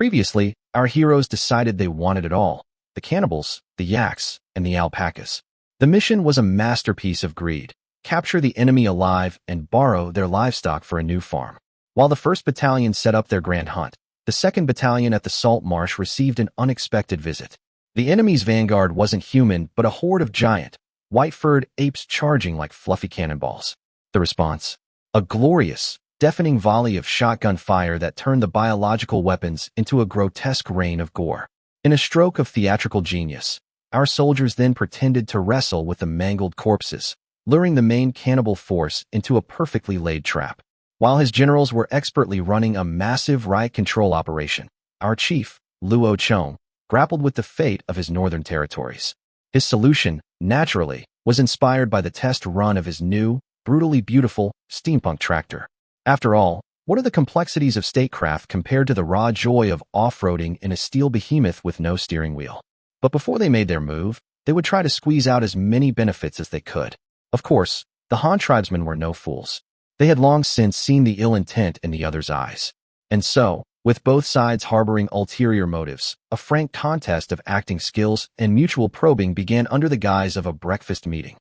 Previously, our heroes decided they wanted it all: the cannibals, the yaks, and the alpacas. The mission was a masterpiece of greed: capture the enemy alive and borrow their livestock for a new farm. While the 1st Battalion set up their grand hunt, the 2nd Battalion at the salt marsh received an unexpected visit. The enemy's vanguard wasn't human, but a horde of giant, white-furred apes charging like fluffy cannonballs. The response? A glorious, deafening volley of shotgun fire that turned the biological weapons into a grotesque rain of gore. In a stroke of theatrical genius, our soldiers then pretended to wrestle with the mangled corpses, luring the main cannibal force into a perfectly laid trap. While his generals were expertly running a massive riot control operation, our chief, Luo Chong, grappled with the fate of his northern territories. His solution, naturally, was inspired by the test run of his new, brutally beautiful, steampunk tractor. After all, what are the complexities of statecraft compared to the raw joy of off-roading in a steel behemoth with no steering wheel? But before they made their move, they would try to squeeze out as many benefits as they could. Of course, the Han tribesmen were no fools. They had long since seen the ill intent in the other's eyes. And so, with both sides harboring ulterior motives, a frank contest of acting skills and mutual probing began under the guise of a breakfast meeting.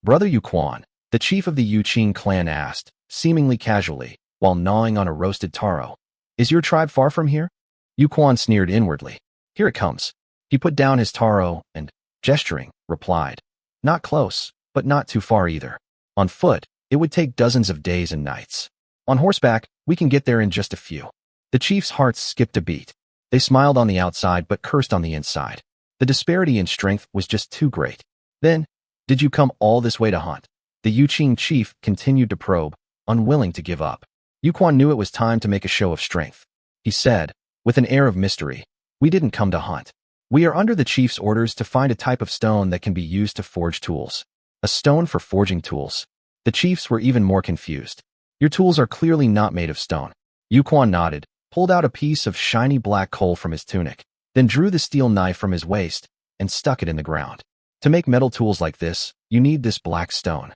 Brother Yuquan, the chief of the Yuqing clan, asked, seemingly casually, while gnawing on a roasted taro, "Is your tribe far from here?" Yuquan sneered inwardly. "Here it comes." He put down his taro and, gesturing, replied, "Not close, but not too far either. On foot, it would take dozens of days and nights. On horseback, we can get there in just a few." The chief's hearts skipped a beat. They smiled on the outside but cursed on the inside. The disparity in strength was just too great. "Then, did you come all this way to hunt?" The Yuqing chief continued to probe, unwilling to give up. Yuquan knew it was time to make a show of strength. He said, with an air of mystery, "We didn't come to hunt. We are under the chief's orders to find a type of stone that can be used to forge tools." "A stone for forging tools?" The chiefs were even more confused. "Your tools are clearly not made of stone." Yuquan nodded, pulled out a piece of shiny black coal from his tunic, then drew the steel knife from his waist and stuck it in the ground. "To make metal tools like this, you need this black stone."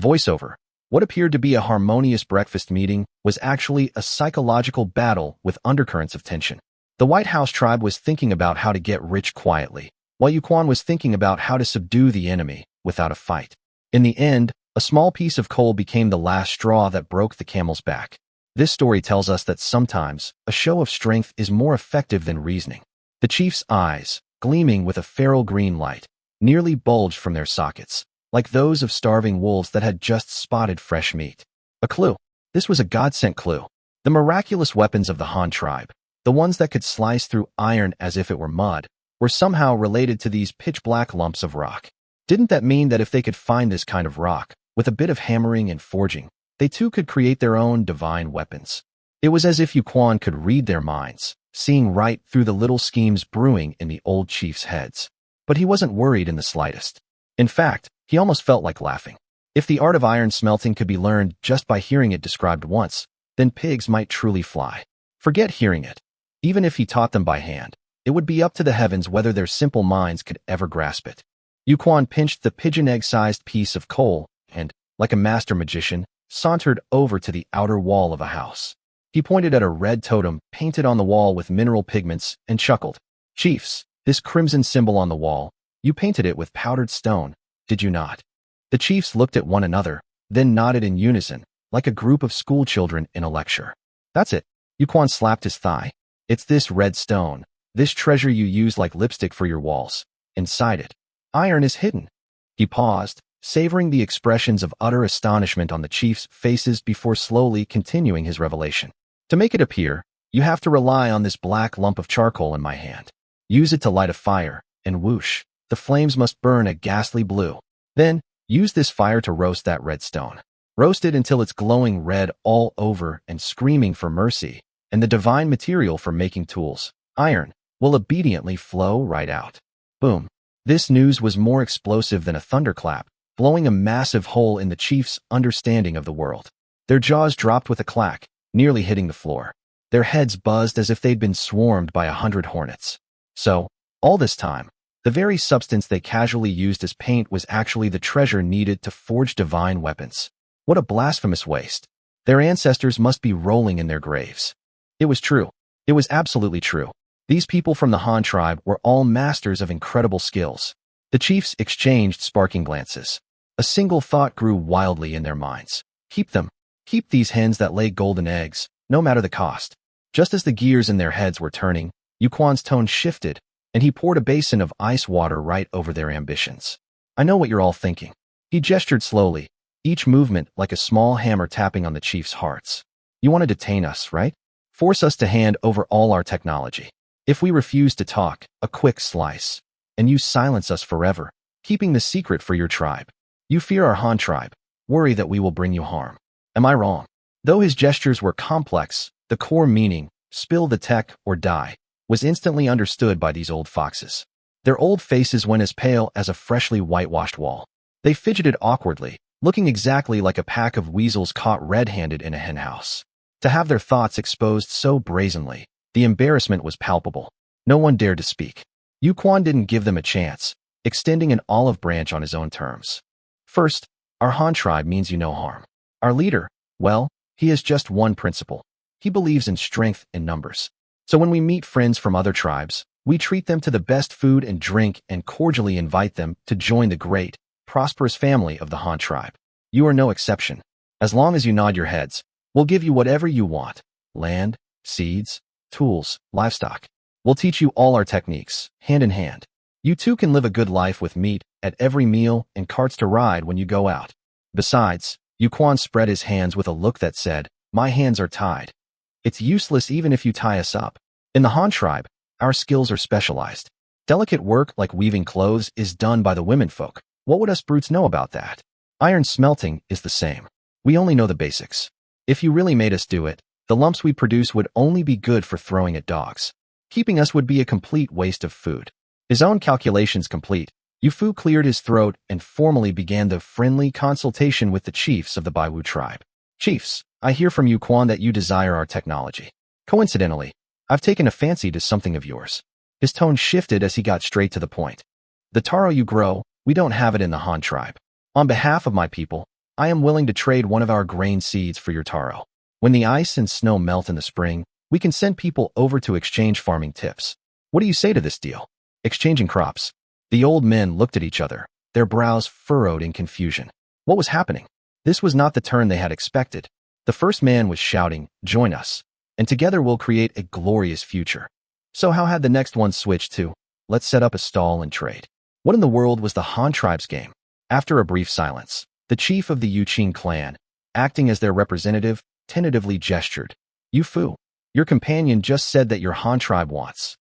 Voiceover. What appeared to be a harmonious breakfast meeting was actually a psychological battle with undercurrents of tension. The White House tribe was thinking about how to get rich quietly, while Yuquan was thinking about how to subdue the enemy without a fight. In the end, a small piece of coal became the last straw that broke the camel's back. This story tells us that sometimes a show of strength is more effective than reasoning. The chief's eyes, gleaming with a feral green light, nearly bulged from their sockets, like those of starving wolves that had just spotted fresh meat. A clue. This was a God-sent clue. The miraculous weapons of the Han tribe, the ones that could slice through iron as if it were mud, were somehow related to these pitch-black lumps of rock. Didn't that mean that if they could find this kind of rock, with a bit of hammering and forging, they too could create their own divine weapons? It was as if Yuquan could read their minds, seeing right through the little schemes brewing in the old chief's heads. But he wasn't worried in the slightest. In fact, he almost felt like laughing. If the art of iron smelting could be learned just by hearing it described once, then pigs might truly fly. Forget hearing it. Even if he taught them by hand, it would be up to the heavens whether their simple minds could ever grasp it. Yuquan pinched the pigeon egg-sized piece of coal and, like a master magician, sauntered over to the outer wall of a house. He pointed at a red totem painted on the wall with mineral pigments and chuckled. "Chiefs, this crimson symbol on the wall, you painted it with powdered stone, did you not?" The chiefs looked at one another, then nodded in unison, like a group of schoolchildren in a lecture. "That's it." Yuquan slapped his thigh. "It's this red stone, this treasure you use like lipstick for your walls. Inside it, iron is hidden." He paused, savoring the expressions of utter astonishment on the chiefs' faces before slowly continuing his revelation. "To make it appear, you have to rely on this black lump of charcoal in my hand. Use it to light a fire, and whoosh, the flames must burn a ghastly blue. Then, use this fire to roast that red stone. Roast it until it's glowing red all over and screaming for mercy, and the divine material for making tools, iron, will obediently flow right out." Boom. This news was more explosive than a thunderclap, blowing a massive hole in the chiefs' understanding of the world. Their jaws dropped with a clack, nearly hitting the floor. Their heads buzzed as if they'd been swarmed by 100 hornets. So, all this time, the very substance they casually used as paint was actually the treasure needed to forge divine weapons. What a blasphemous waste. Their ancestors must be rolling in their graves. It was true. It was absolutely true. These people from the Han tribe were all masters of incredible skills. The chiefs exchanged sparking glances. A single thought grew wildly in their minds. Keep them. Keep these hens that lay golden eggs, no matter the cost. Just as the gears in their heads were turning, Yuquan's tone shifted, and he poured a basin of ice water right over their ambitions. I know what you're all thinking. He gestured slowly, each movement like a small hammer tapping on the chief's hearts. You want to detain us, right? Force us to hand over all our technology. If we refuse to talk, a quick slice. And you silence us forever, keeping the secret for your tribe. You fear our Han tribe, worry that we will bring you harm. Am I wrong? Though his gestures were complex, the core meaning, spill the tech or die, was instantly understood by these old foxes. Their old faces went as pale as a freshly whitewashed wall. They fidgeted awkwardly, looking exactly like a pack of weasels caught red-handed in a henhouse. To have their thoughts exposed so brazenly, the embarrassment was palpable. No one dared to speak. Yuquan didn't give them a chance, extending an olive branch on his own terms. First, our Han tribe means you no harm. Our leader, well, he has just one principle. He believes in strength in numbers. So when we meet friends from other tribes, we treat them to the best food and drink and cordially invite them to join the great, prosperous family of the Han tribe. You are no exception. As long as you nod your heads, we'll give you whatever you want. Land, seeds, tools, livestock. We'll teach you all our techniques, hand in hand. You too can live a good life with meat at every meal and carts to ride when you go out. Besides, Yuquan spread his hands with a look that said, my hands are tied. It's useless even if you tie us up. In the Han tribe, our skills are specialized. Delicate work like weaving clothes is done by the womenfolk. What would us brutes know about that? Iron smelting is the same. We only know the basics. If you really made us do it, the lumps we produce would only be good for throwing at dogs. Keeping us would be a complete waste of food. His own calculations complete, Yufu cleared his throat and formally began the friendly consultation with the chiefs of the Baiwu tribe. Chiefs, I hear from Yuquan that you desire our technology. Coincidentally, I've taken a fancy to something of yours. His tone shifted as he got straight to the point. The taro you grow, we don't have it in the Han tribe. On behalf of my people, I am willing to trade one of our grain seeds for your taro. When the ice and snow melt in the spring, we can send people over to exchange farming tips. What do you say to this deal? Exchanging crops. The old men looked at each other, their brows furrowed in confusion. What was happening? This was not the turn they had expected. The first man was shouting, join us, and together we'll create a glorious future. So how had the next one switched to, let's set up a stall and trade? What in the world was the Han tribe's game? After a brief silence, the chief of the Yuqing clan, acting as their representative, tentatively gestured. Yufu, your companion just said that your Han tribe wants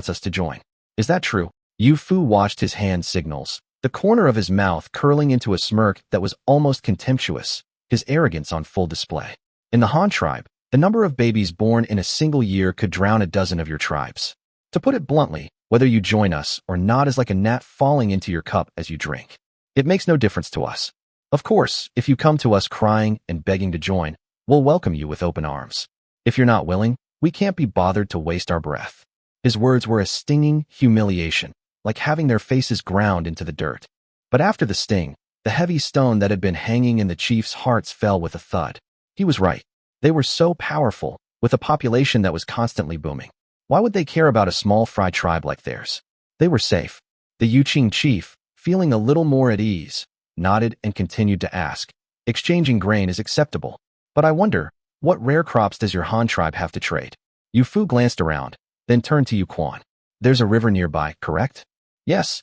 us to join. Is that true? Yufu watched his hand signals, the corner of his mouth curling into a smirk that was almost contemptuous, his arrogance on full display. In the Han tribe, the number of babies born in a single year could drown a dozen of your tribes. To put it bluntly, whether you join us or not is like a gnat falling into your cup as you drink. It makes no difference to us. Of course, if you come to us crying and begging to join, we'll welcome you with open arms. If you're not willing, we can't be bothered to waste our breath. His words were a stinging humiliation, like having their faces ground into the dirt. But after the sting, the heavy stone that had been hanging in the chief's hearts fell with a thud. He was right. They were so powerful, with a population that was constantly booming. Why would they care about a small fry tribe like theirs? They were safe. The Yuqing chief, feeling a little more at ease, nodded and continued to ask. Exchanging grain is acceptable. But I wonder, what rare crops does your Han tribe have to trade? Yufu glanced around, then turned to Yuquan. There's a river nearby, correct? Yes,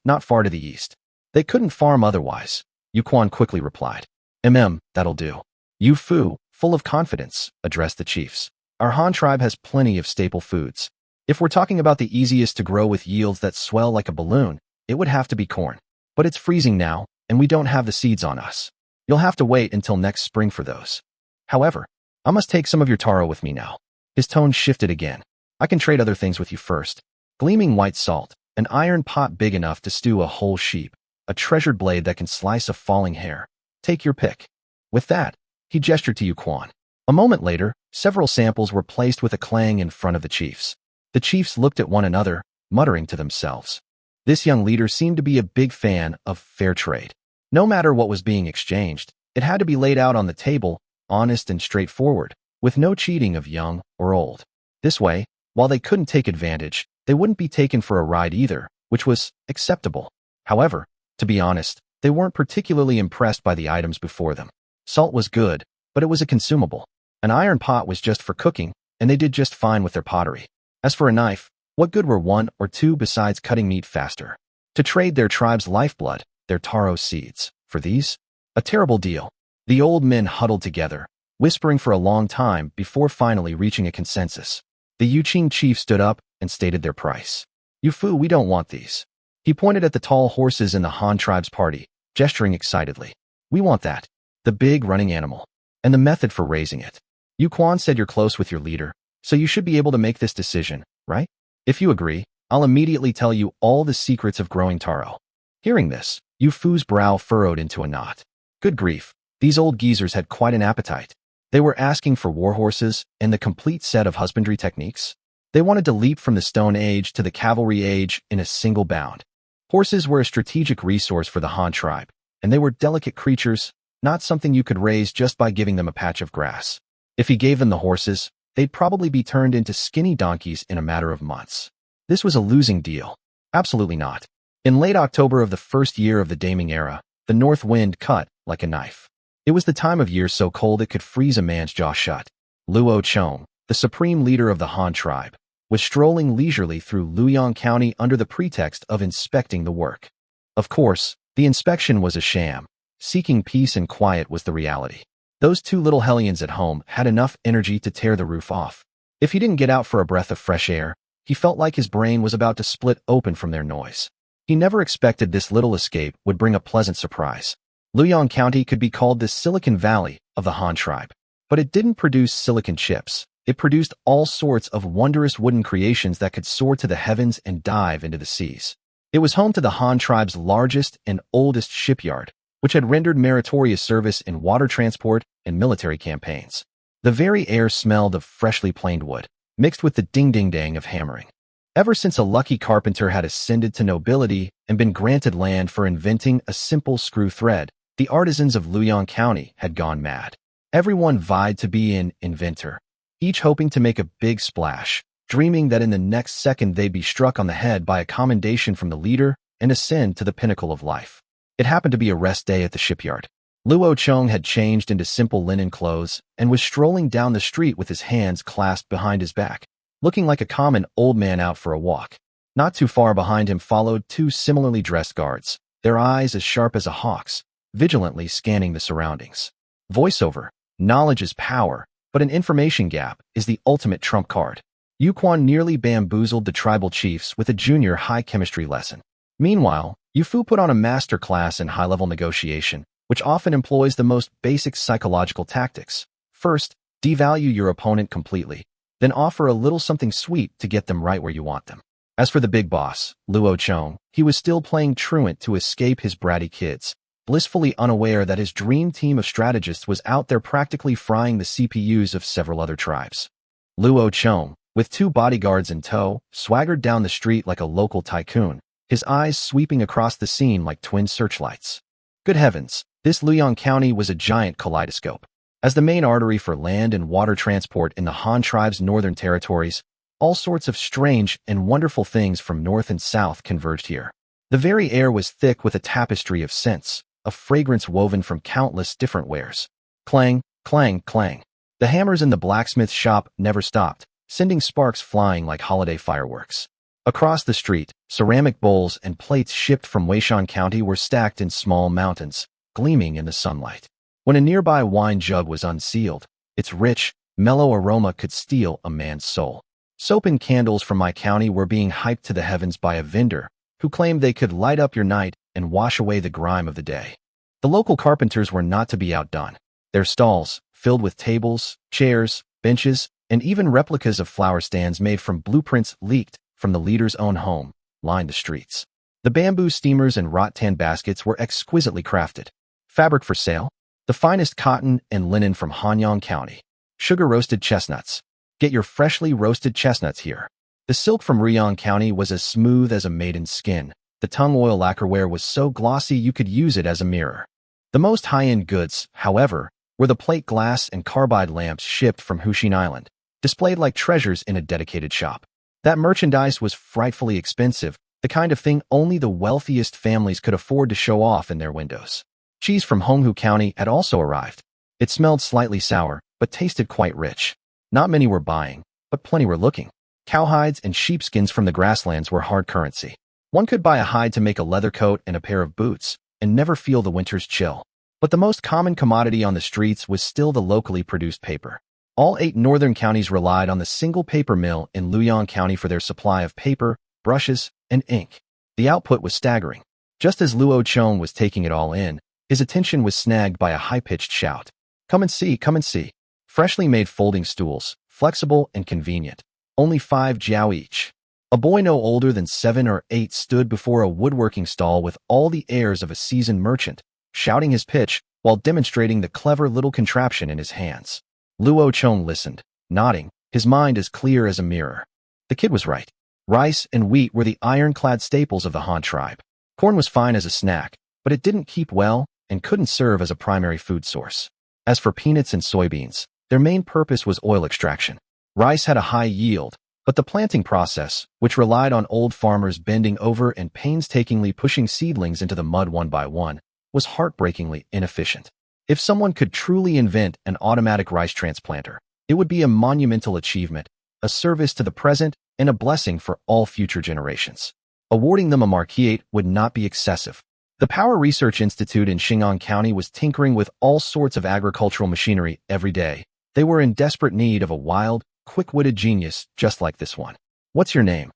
not far to the east. They couldn't farm otherwise, Yuquan quickly replied. That'll do. Yufu, full of confidence, addressed the chiefs. Our Han tribe has plenty of staple foods. If we're talking about the easiest to grow with yields that swell like a balloon, it would have to be corn. But it's freezing now, and we don't have the seeds on us. You'll have to wait until next spring for those. However, I must take some of your taro with me now. His tone shifted again. I can trade other things with you first. Gleaming white salt, an iron pot big enough to stew a whole sheep, a treasured blade that can slice a falling hair. Take your pick. With that, he gestured to Yuquan. A moment later, several samples were placed with a clang in front of the chiefs. The chiefs looked at one another, muttering to themselves. This young leader seemed to be a big fan of fair trade. No matter what was being exchanged, it had to be laid out on the table, honest and straightforward, with no cheating of young or old. This way, while they couldn't take advantage, they wouldn't be taken for a ride either, which was acceptable. However, to be honest, they weren't particularly impressed by the items before them. Salt was good, but it was a consumable. An iron pot was just for cooking, and they did just fine with their pottery. As for a knife, what good were one or two besides cutting meat faster? To trade their tribe's lifeblood, their taro seeds, for these? A terrible deal. The old men huddled together, whispering for a long time before finally reaching a consensus. The Yuqing chief stood up and stated their price. "You fool, we don't want these." He pointed at the tall horses in the Han tribe's party, gesturing excitedly. "We want that. The big running animal. And the method for raising it. Yu Quan said you're close with your leader, so you should be able to make this decision, right? If you agree, I'll immediately tell you all the secrets of growing taro." Hearing this, Yu Fu's brow furrowed into a knot. Good grief, these old geezers had quite an appetite. They were asking for warhorses and the complete set of husbandry techniques. They wanted to leap from the Stone Age to the Cavalry Age in a single bound. Horses were a strategic resource for the Han tribe, and they were delicate creatures, not something you could raise just by giving them a patch of grass. If he gave them the horses, they'd probably be turned into skinny donkeys in a matter of months. This was a losing deal. Absolutely not. In late October of the first year of the Daming era, the north wind cut like a knife. It was the time of year so cold it could freeze a man's jaw shut. Luo Chong, the supreme leader of the Han tribe, was strolling leisurely through Luong County under the pretext of inspecting the work. Of course, the inspection was a sham. Seeking peace and quiet was the reality. Those two little hellions at home had enough energy to tear the roof off. If he didn't get out for a breath of fresh air, he felt like his brain was about to split open from their noise. He never expected this little escape would bring a pleasant surprise. Luong County could be called the Silicon Valley of the Han tribe. But it didn't produce silicon chips. It produced all sorts of wondrous wooden creations that could soar to the heavens and dive into the seas. It was home to the Han tribe's largest and oldest shipyard, which had rendered meritorious service in water transport and military campaigns. The very air smelled of freshly planed wood, mixed with the ding-ding-dang of hammering. Ever since a lucky carpenter had ascended to nobility and been granted land for inventing a simple screw thread, the artisans of Luong County had gone mad. Everyone vied to be an inventor, each hoping to make a big splash, dreaming that in the next second they'd be struck on the head by a commendation from the leader and ascend to the pinnacle of life. It happened to be a rest day at the shipyard. Luo Chong had changed into simple linen clothes and was strolling down the street with his hands clasped behind his back, looking like a common old man out for a walk. Not too far behind him followed two similarly dressed guards, their eyes as sharp as a hawk's, vigilantly scanning the surroundings. Voiceover. Knowledge is power, but an information gap is the ultimate trump card. Yu Quan nearly bamboozled the tribal chiefs with a junior high chemistry lesson. Meanwhile, Yu Fu put on a master class in high-level negotiation, which often employs the most basic psychological tactics. First, devalue your opponent completely, then offer a little something sweet to get them right where you want them. As for the big boss, Luo Chong, he was still playing truant to escape his bratty kids, blissfully unaware that his dream team of strategists was out there practically frying the CPUs of several other tribes. Luo Chong, with two bodyguards in tow, swaggered down the street like a local tycoon, his eyes sweeping across the scene like twin searchlights. Good heavens, this Luong County was a giant kaleidoscope. As the main artery for land and water transport in the Han tribe's northern territories, all sorts of strange and wonderful things from north and south converged here. The very air was thick with a tapestry of scents, a fragrance woven from countless different wares. Clang, clang, clang. The hammers in the blacksmith shop never stopped, sending sparks flying like holiday fireworks. Across the street, ceramic bowls and plates shipped from Weishan County were stacked in small mountains, gleaming in the sunlight. When a nearby wine jug was unsealed, its rich, mellow aroma could steal a man's soul. Soap and candles from my county were being hyped to the heavens by a vendor who claimed they could light up your night and wash away the grime of the day. The local carpenters were not to be outdone. Their stalls, filled with tables, chairs, benches, and even replicas of flower stands made from blueprints leaked from the leader's own home, lined the streets. The bamboo steamers and rattan baskets were exquisitely crafted. Fabric for sale? The finest cotton and linen from Hanyang County. Sugar-roasted chestnuts. Get your freshly roasted chestnuts here. The silk from Riyang County was as smooth as a maiden's skin. The tung oil lacquerware was so glossy you could use it as a mirror. The most high-end goods, however, were the plate glass and carbide lamps shipped from Hushin Island. displayed like treasures in a dedicated shop. That merchandise was frightfully expensive, the kind of thing only the wealthiest families could afford to show off in their windows. Cheese from Honghu County had also arrived. It smelled slightly sour, but tasted quite rich. Not many were buying, but plenty were looking. Cowhides and sheepskins from the grasslands were hard currency. One could buy a hide to make a leather coat and a pair of boots, and never feel the winter's chill. But the most common commodity on the streets was still the locally produced paper. All 8 northern counties relied on the single paper mill in Luong County for their supply of paper, brushes, and ink. The output was staggering. Just as Luo Chong was taking it all in, his attention was snagged by a high-pitched shout. Come and see, come and see. Freshly made folding stools, flexible and convenient. Only 5 jiao each. A boy no older than 7 or 8 stood before a woodworking stall with all the airs of a seasoned merchant, shouting his pitch while demonstrating the clever little contraption in his hands. Luo Chong listened, nodding, his mind as clear as a mirror. The kid was right. Rice and wheat were the ironclad staples of the Han tribe. Corn was fine as a snack, but it didn't keep well and couldn't serve as a primary food source. As for peanuts and soybeans, their main purpose was oil extraction. Rice had a high yield, but the planting process, which relied on old farmers bending over and painstakingly pushing seedlings into the mud one by one, was heartbreakingly inefficient. If someone could truly invent an automatic rice transplanter, it would be a monumental achievement, a service to the present, and a blessing for all future generations. Awarding them a marquette would not be excessive. The Power Research Institute in Xin'an County was tinkering with all sorts of agricultural machinery every day. They were in desperate need of a wild, quick-witted genius just like this one. What's your name?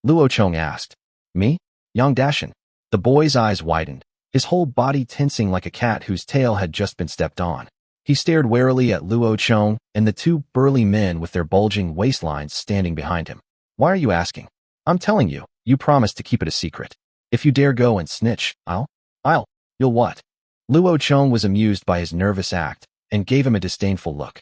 Luo Chong asked. Me? Yang Dashan. The boy's eyes widened, his whole body tensing like a cat whose tail had just been stepped on. He stared warily at Luo Chong and the 2 burly men with their bulging waistlines standing behind him. Why are you asking? I'm telling you, you promised to keep it a secret. If you dare go and snitch, you'll what? Luo Chong was amused by his nervous act and gave him a disdainful look.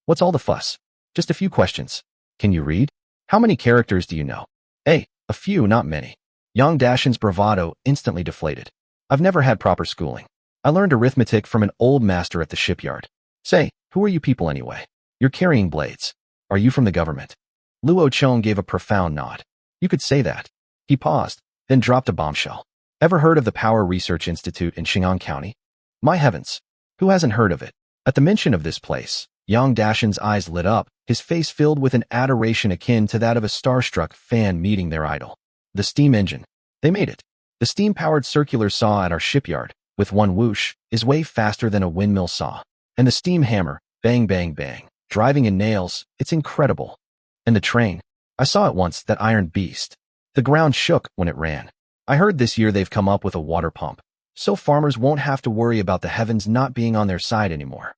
What's all the fuss? Just a few questions. Can you read? How many characters do you know? A few, not many. Yang Dashan's bravado instantly deflated. I've never had proper schooling. I learned arithmetic from an old master at the shipyard. Say, who are you people anyway? You're carrying blades. Are you from the government? Luo Chong gave a profound nod. You could say that. He paused, then dropped a bombshell. Ever heard of the Power Research Institute in Xin'an County? My heavens, who hasn't heard of it? At the mention of this place, Yang Dashan's eyes lit up, his face filled with an adoration akin to that of a starstruck fan meeting their idol. The steam engine. They made it. The steam-powered circular saw at our shipyard, with one whoosh, is way faster than a windmill saw. And the steam hammer, bang, bang, bang, driving in nails, it's incredible. And the train. I saw it once, that iron beast. The ground shook when it ran. I heard this year they've come up with a water pump, so farmers won't have to worry about the heavens not being on their side anymore.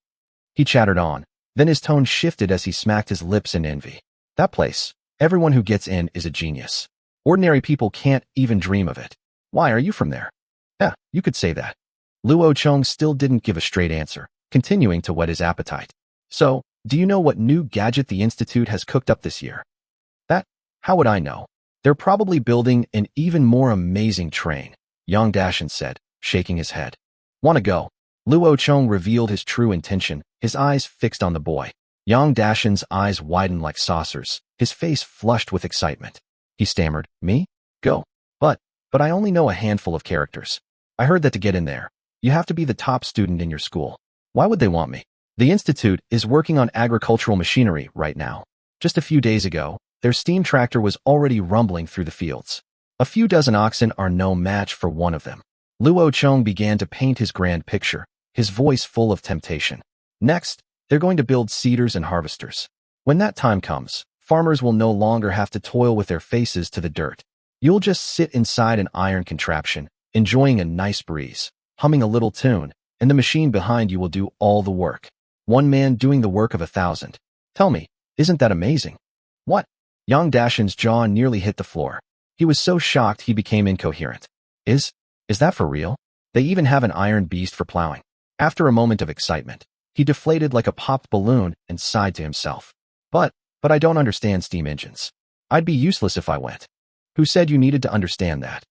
He chattered on, then his tone shifted as he smacked his lips in envy. That place, everyone who gets in is a genius. Ordinary people can't even dream of it. Why, are you from there? Yeah, you could say that. Luo Chong still didn't give a straight answer, continuing to whet his appetite. So, do you know what new gadget the Institute has cooked up this year? That? How would I know? They're probably building an even more amazing train, Yang Dashan said, shaking his head. Wanna go? Luo Chong revealed his true intention, his eyes fixed on the boy. Yang Dashan's eyes widened like saucers, his face flushed with excitement. He stammered, Me? Go. But I only know a handful of characters. I heard that to get in there, you have to be the top student in your school. Why would they want me? The Institute is working on agricultural machinery right now. Just a few days ago, their steam tractor was already rumbling through the fields. A few dozen oxen are no match for one of them. Luo Chong began to paint his grand picture, his voice full of temptation. Next, they're going to build seeders and harvesters. When that time comes, farmers will no longer have to toil with their faces to the dirt. You'll just sit inside an iron contraption, enjoying a nice breeze, humming a little tune, and the machine behind you will do all the work. One man doing the work of 1,000. Tell me, isn't that amazing? What? Yang Dashan's jaw nearly hit the floor. He was so shocked he became incoherent. Is that for real? They even have an iron beast for plowing. After a moment of excitement, he deflated like a popped balloon and sighed to himself. But I don't understand steam engines. I'd be useless if I went. Who said you needed to understand that?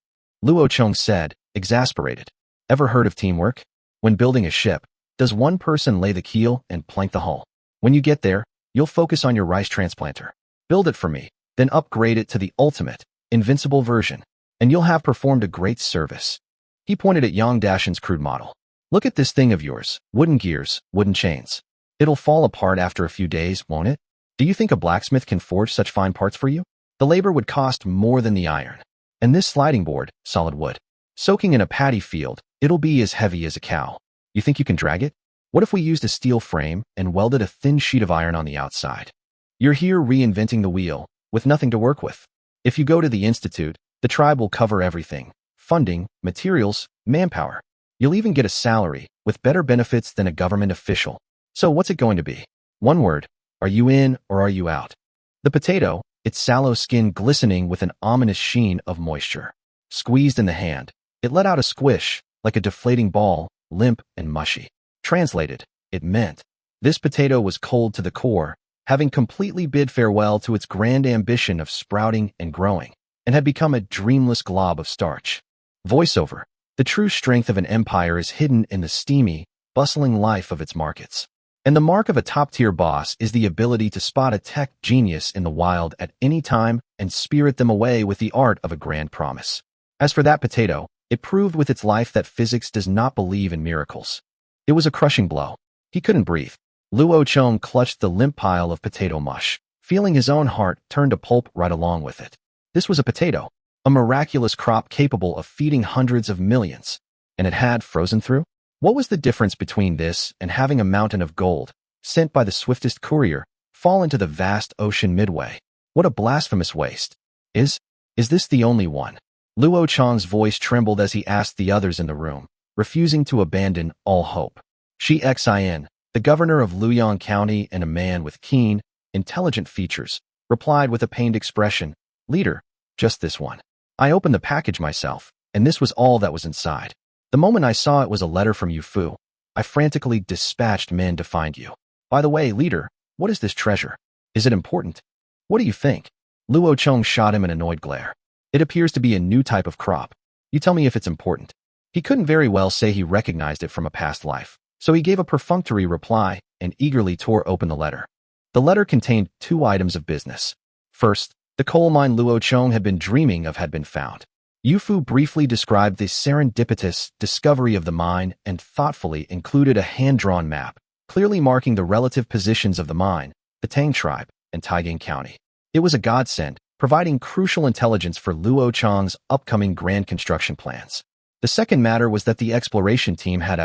Luo Chong said, exasperated. Ever heard of teamwork? When building a ship, does one person lay the keel and plank the hull? When you get there, You'll focus on your rice transplanter. Build it for me, then upgrade it to the ultimate, invincible version, and you'll have performed a great service. He pointed at Yang Dashin's crude model. Look at this thing of yours, wooden gears, wooden chains. It'll fall apart after a few days, won't it? Do you think a blacksmith can forge such fine parts for you? The labor would cost more than the iron. And this sliding board, solid wood. Soaking in a paddy field, it'll be as heavy as a cow. You think you can drag it? What if we used a steel frame and welded a thin sheet of iron on the outside? You're here reinventing the wheel, with nothing to work with. If you go to the institute, the tribe will cover everything. Funding, materials, manpower. You'll even get a salary, with better benefits than a government official. So what's it going to be? One word. Are you in or are you out? The potato, its sallow skin glistening with an ominous sheen of moisture. Squeezed in the hand, it let out a squish, like a deflating ball, limp and mushy. Translated, it meant, this potato was cold to the core, having completely bid farewell to its grand ambition of sprouting and growing, and had become a dreamless glob of starch. Voiceover, the true strength of an empire is hidden in the steamy, bustling life of its markets. And the mark of a top-tier boss is the ability to spot a tech genius in the wild at any time and spirit them away with the art of a grand promise. As for that potato, it proved with its life that physics does not believe in miracles. It was a crushing blow. He couldn't breathe. Luo Chong clutched the limp pile of potato mush, feeling his own heart turn to pulp right along with it. This was a potato, a miraculous crop capable of feeding hundreds of millions, and it had frozen through? What was the difference between this and having a mountain of gold, sent by the swiftest courier, fall into the vast ocean midway? What a blasphemous waste. Is this the only one? Luo Chong's voice trembled as he asked the others in the room, refusing to abandon all hope. Shi Xin, the governor of Luong County and a man with keen, intelligent features, replied with a pained expression, "Leader, just this one. I opened the package myself, and this was all that was inside. The moment I saw it was a letter from Yu Fu, I frantically dispatched men to find you. By the way, leader, what is this treasure? Is it important? What do you think?" Luo Chong shot him an annoyed glare. "It appears to be a new type of crop. You tell me if it's important." He couldn't very well say he recognized it from a past life, so he gave a perfunctory reply and eagerly tore open the letter. The letter contained 2 items of business. First, the coal mine Luo Chong had been dreaming of had been found. Yu Fu briefly described the serendipitous discovery of the mine and thoughtfully included a hand-drawn map, clearly marking the relative positions of the mine, the Tang tribe, and Taiging County. It was a godsend, providing crucial intelligence for Luo Chong's upcoming grand construction plans. The second matter was that the exploration team had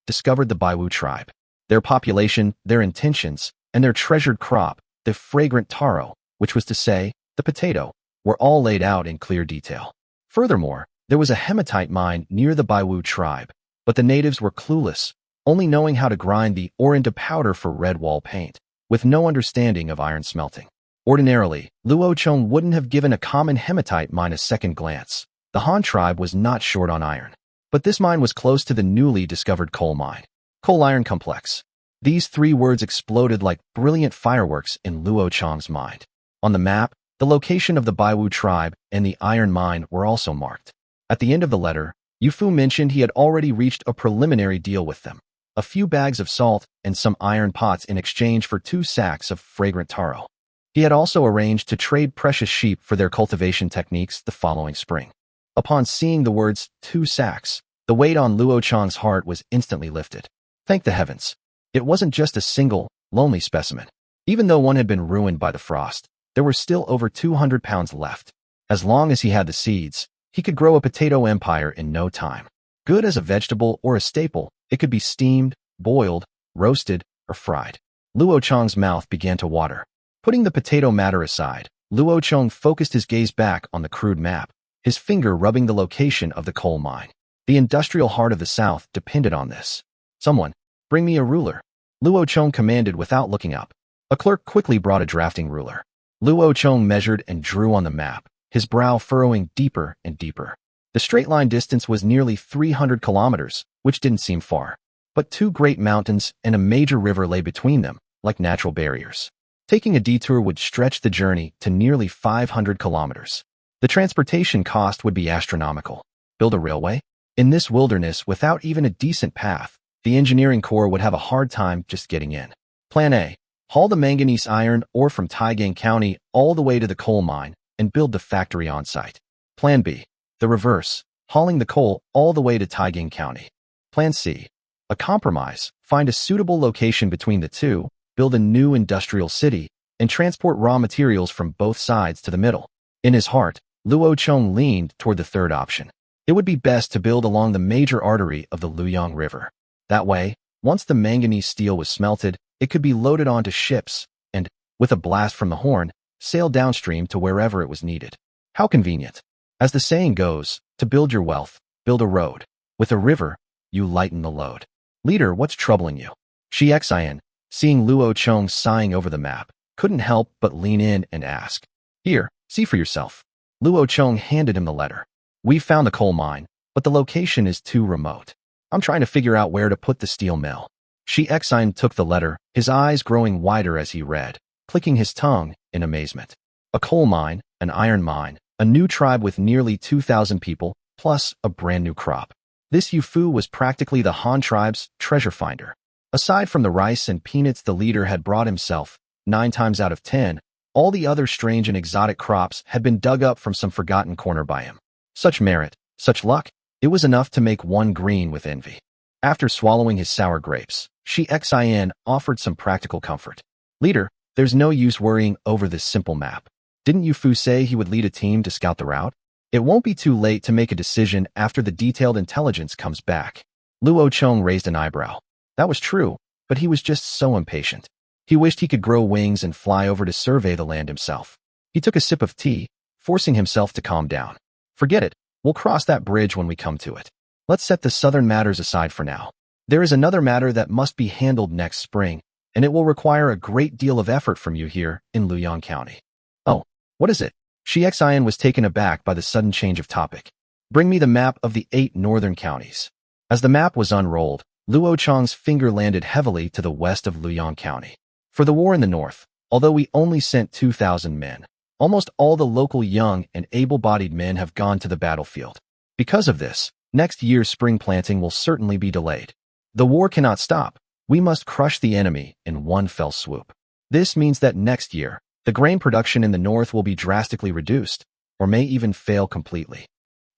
discovered the Baiwu tribe. Their population, their intentions, and their treasured crop, the fragrant taro, which was to say, the potato, were all laid out in clear detail. Furthermore, there was a hematite mine near the Baiwu tribe, but the natives were clueless, only knowing how to grind the ore into powder for red wall paint, with no understanding of iron smelting. Ordinarily, Luo Chong wouldn't have given a common hematite mine a second glance. The Han tribe was not short on iron. But this mine was close to the newly discovered coal mine. Coal-iron complex. These 3 words exploded like brilliant fireworks in Luo Chong's mind. On the map, the location of the Baiwu tribe and the iron mine were also marked. At the end of the letter, Yu Fu mentioned he had already reached a preliminary deal with them. A few bags of salt and some iron pots in exchange for 2 sacks of fragrant taro. He had also arranged to trade precious sheep for their cultivation techniques the following spring. Upon seeing the words 2 sacks, the weight on Luo Chong's heart was instantly lifted. Thank the heavens. It wasn't just a single, lonely specimen. Even though one had been ruined by the frost, there were still over 200 pounds left. As long as he had the seeds, he could grow a potato empire in no time. Good as a vegetable or a staple, it could be steamed, boiled, roasted, or fried. Luo Chong's mouth began to water. Putting the potato matter aside, Luo Chong focused his gaze back on the crude map, his finger rubbing the location of the coal mine. The industrial heart of the South depended on this. "Someone, bring me a ruler," Luo Chong commanded without looking up. A clerk quickly brought a drafting ruler. Luo Chong measured and drew on the map, his brow furrowing deeper and deeper. The straight-line distance was nearly 300 kilometers, which didn't seem far. But 2 great mountains and a major river lay between them, like natural barriers. Taking a detour would stretch the journey to nearly 500 kilometers. The transportation cost would be astronomical. Build a railway? In this wilderness without even a decent path, the engineering corps would have a hard time just getting in. Plan A. Haul the manganese iron ore from Taigang County all the way to the coal mine and build the factory on site. Plan B. The reverse, hauling the coal all the way to Taigang County. Plan C. A compromise, find a suitable location between the two, build a new industrial city, and transport raw materials from both sides to the middle. In his heart, Luo Chong leaned toward the third option. It would be best to build along the major artery of the Luong River. That way, once the manganese steel was smelted, it could be loaded onto ships and, with a blast from the horn, sail downstream to wherever it was needed. How convenient. As the saying goes, to build your wealth, build a road. With a river, you lighten the load. Leader, what's troubling you? Shi Xian, seeing Luo Chong sighing over the map, couldn't help but lean in and ask. Here, see for yourself. Luo Chong handed him the letter. We've found the coal mine, but the location is too remote. I'm trying to figure out where to put the steel mill. Shi Xian took the letter, his eyes growing wider as he read, clicking his tongue in amazement. A coal mine, an iron mine, a new tribe with nearly 2,000 people, plus a brand new crop. This Yufu was practically the Han tribe's treasure finder. Aside from the rice and peanuts the leader had brought himself, 9 times out of 10, all the other strange and exotic crops had been dug up from some forgotten corner by him. Such merit, such luck, it was enough to make one green with envy. After swallowing his sour grapes, Shi Xian offered some practical comfort. Leader, there's no use worrying over this simple map. Didn't Yufu say he would lead a team to scout the route? It won't be too late to make a decision after the detailed intelligence comes back. Luo Chong raised an eyebrow. That was true, but he was just so impatient. He wished he could grow wings and fly over to survey the land himself. He took a sip of tea, forcing himself to calm down. Forget it, we'll cross that bridge when we come to it. Let's set the southern matters aside for now. There is another matter that must be handled next spring, and it will require a great deal of effort from you here in Luong County. Oh, what is it? Shi Xian was taken aback by the sudden change of topic. Bring me the map of the 8 northern counties. As the map was unrolled, Luo Chong's finger landed heavily to the west of Luong County. For the war in the north, although we only sent 2,000 men, almost all the local young and able-bodied men have gone to the battlefield. Because of this, next year's spring planting will certainly be delayed. The war cannot stop. We must crush the enemy in one fell swoop. This means that next year, the grain production in the north will be drastically reduced, or may even fail completely.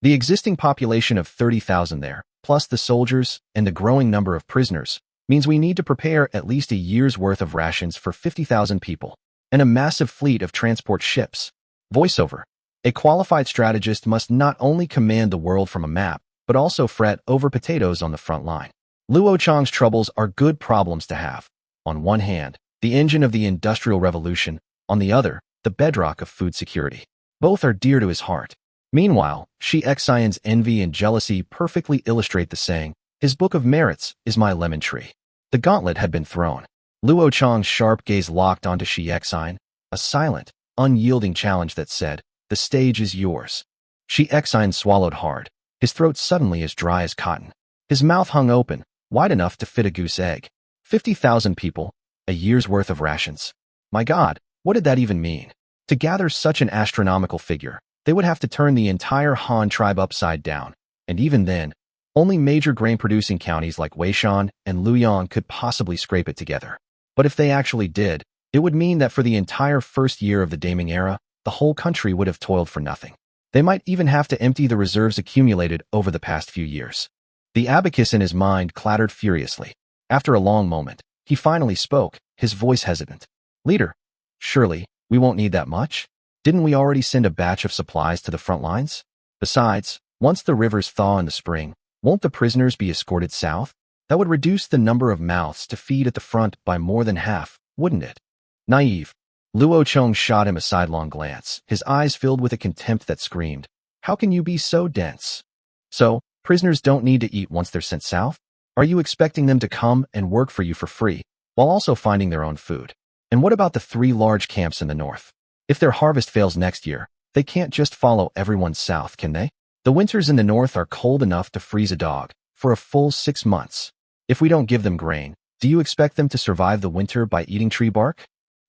The existing population of 30,000 there, plus the soldiers and the growing number of prisoners, means we need to prepare at least a year's worth of rations for 50,000 people, and a massive fleet of transport ships. Voiceover. A qualified strategist must not only command the world from a map, but also fret over potatoes on the front line. Luo Chong's troubles are good problems to have. On one hand, the engine of the Industrial Revolution, on the other, the bedrock of food security. Both are dear to his heart. Meanwhile, Shi Xian's envy and jealousy perfectly illustrate the saying, his book of merits is my lemon tree. The gauntlet had been thrown. Luo Chong's sharp gaze locked onto Shi Xian, a silent, unyielding challenge that said, the stage is yours. Shi Xian swallowed hard, his throat suddenly as dry as cotton. His mouth hung open, wide enough to fit a goose egg. 50,000 people, a year's worth of rations. My God, what did that even mean? To gather such an astronomical figure, they would have to turn the entire Han tribe upside down, and even then, only major grain-producing counties like Weishan and Luong could possibly scrape it together. But if they actually did, it would mean that for the entire first year of the Daming era, the whole country would have toiled for nothing. They might even have to empty the reserves accumulated over the past few years. The abacus in his mind clattered furiously. After a long moment, he finally spoke, his voice hesitant. Leader, surely, we won't need that much? Didn't we already send a batch of supplies to the front lines? Besides, once the rivers thaw in the spring, won't the prisoners be escorted south? That would reduce the number of mouths to feed at the front by more than half, wouldn't it? Naive. Luo Chong shot him a sidelong glance, his eyes filled with a contempt that screamed, how can you be so dense? So, prisoners don't need to eat once they're sent south? Are you expecting them to come and work for you for free, while also finding their own food? And what about the 3 large camps in the north? If their harvest fails next year, they can't just follow everyone south, can they? The winters in the north are cold enough to freeze a dog for a full 6 months. If we don't give them grain, do you expect them to survive the winter by eating tree bark?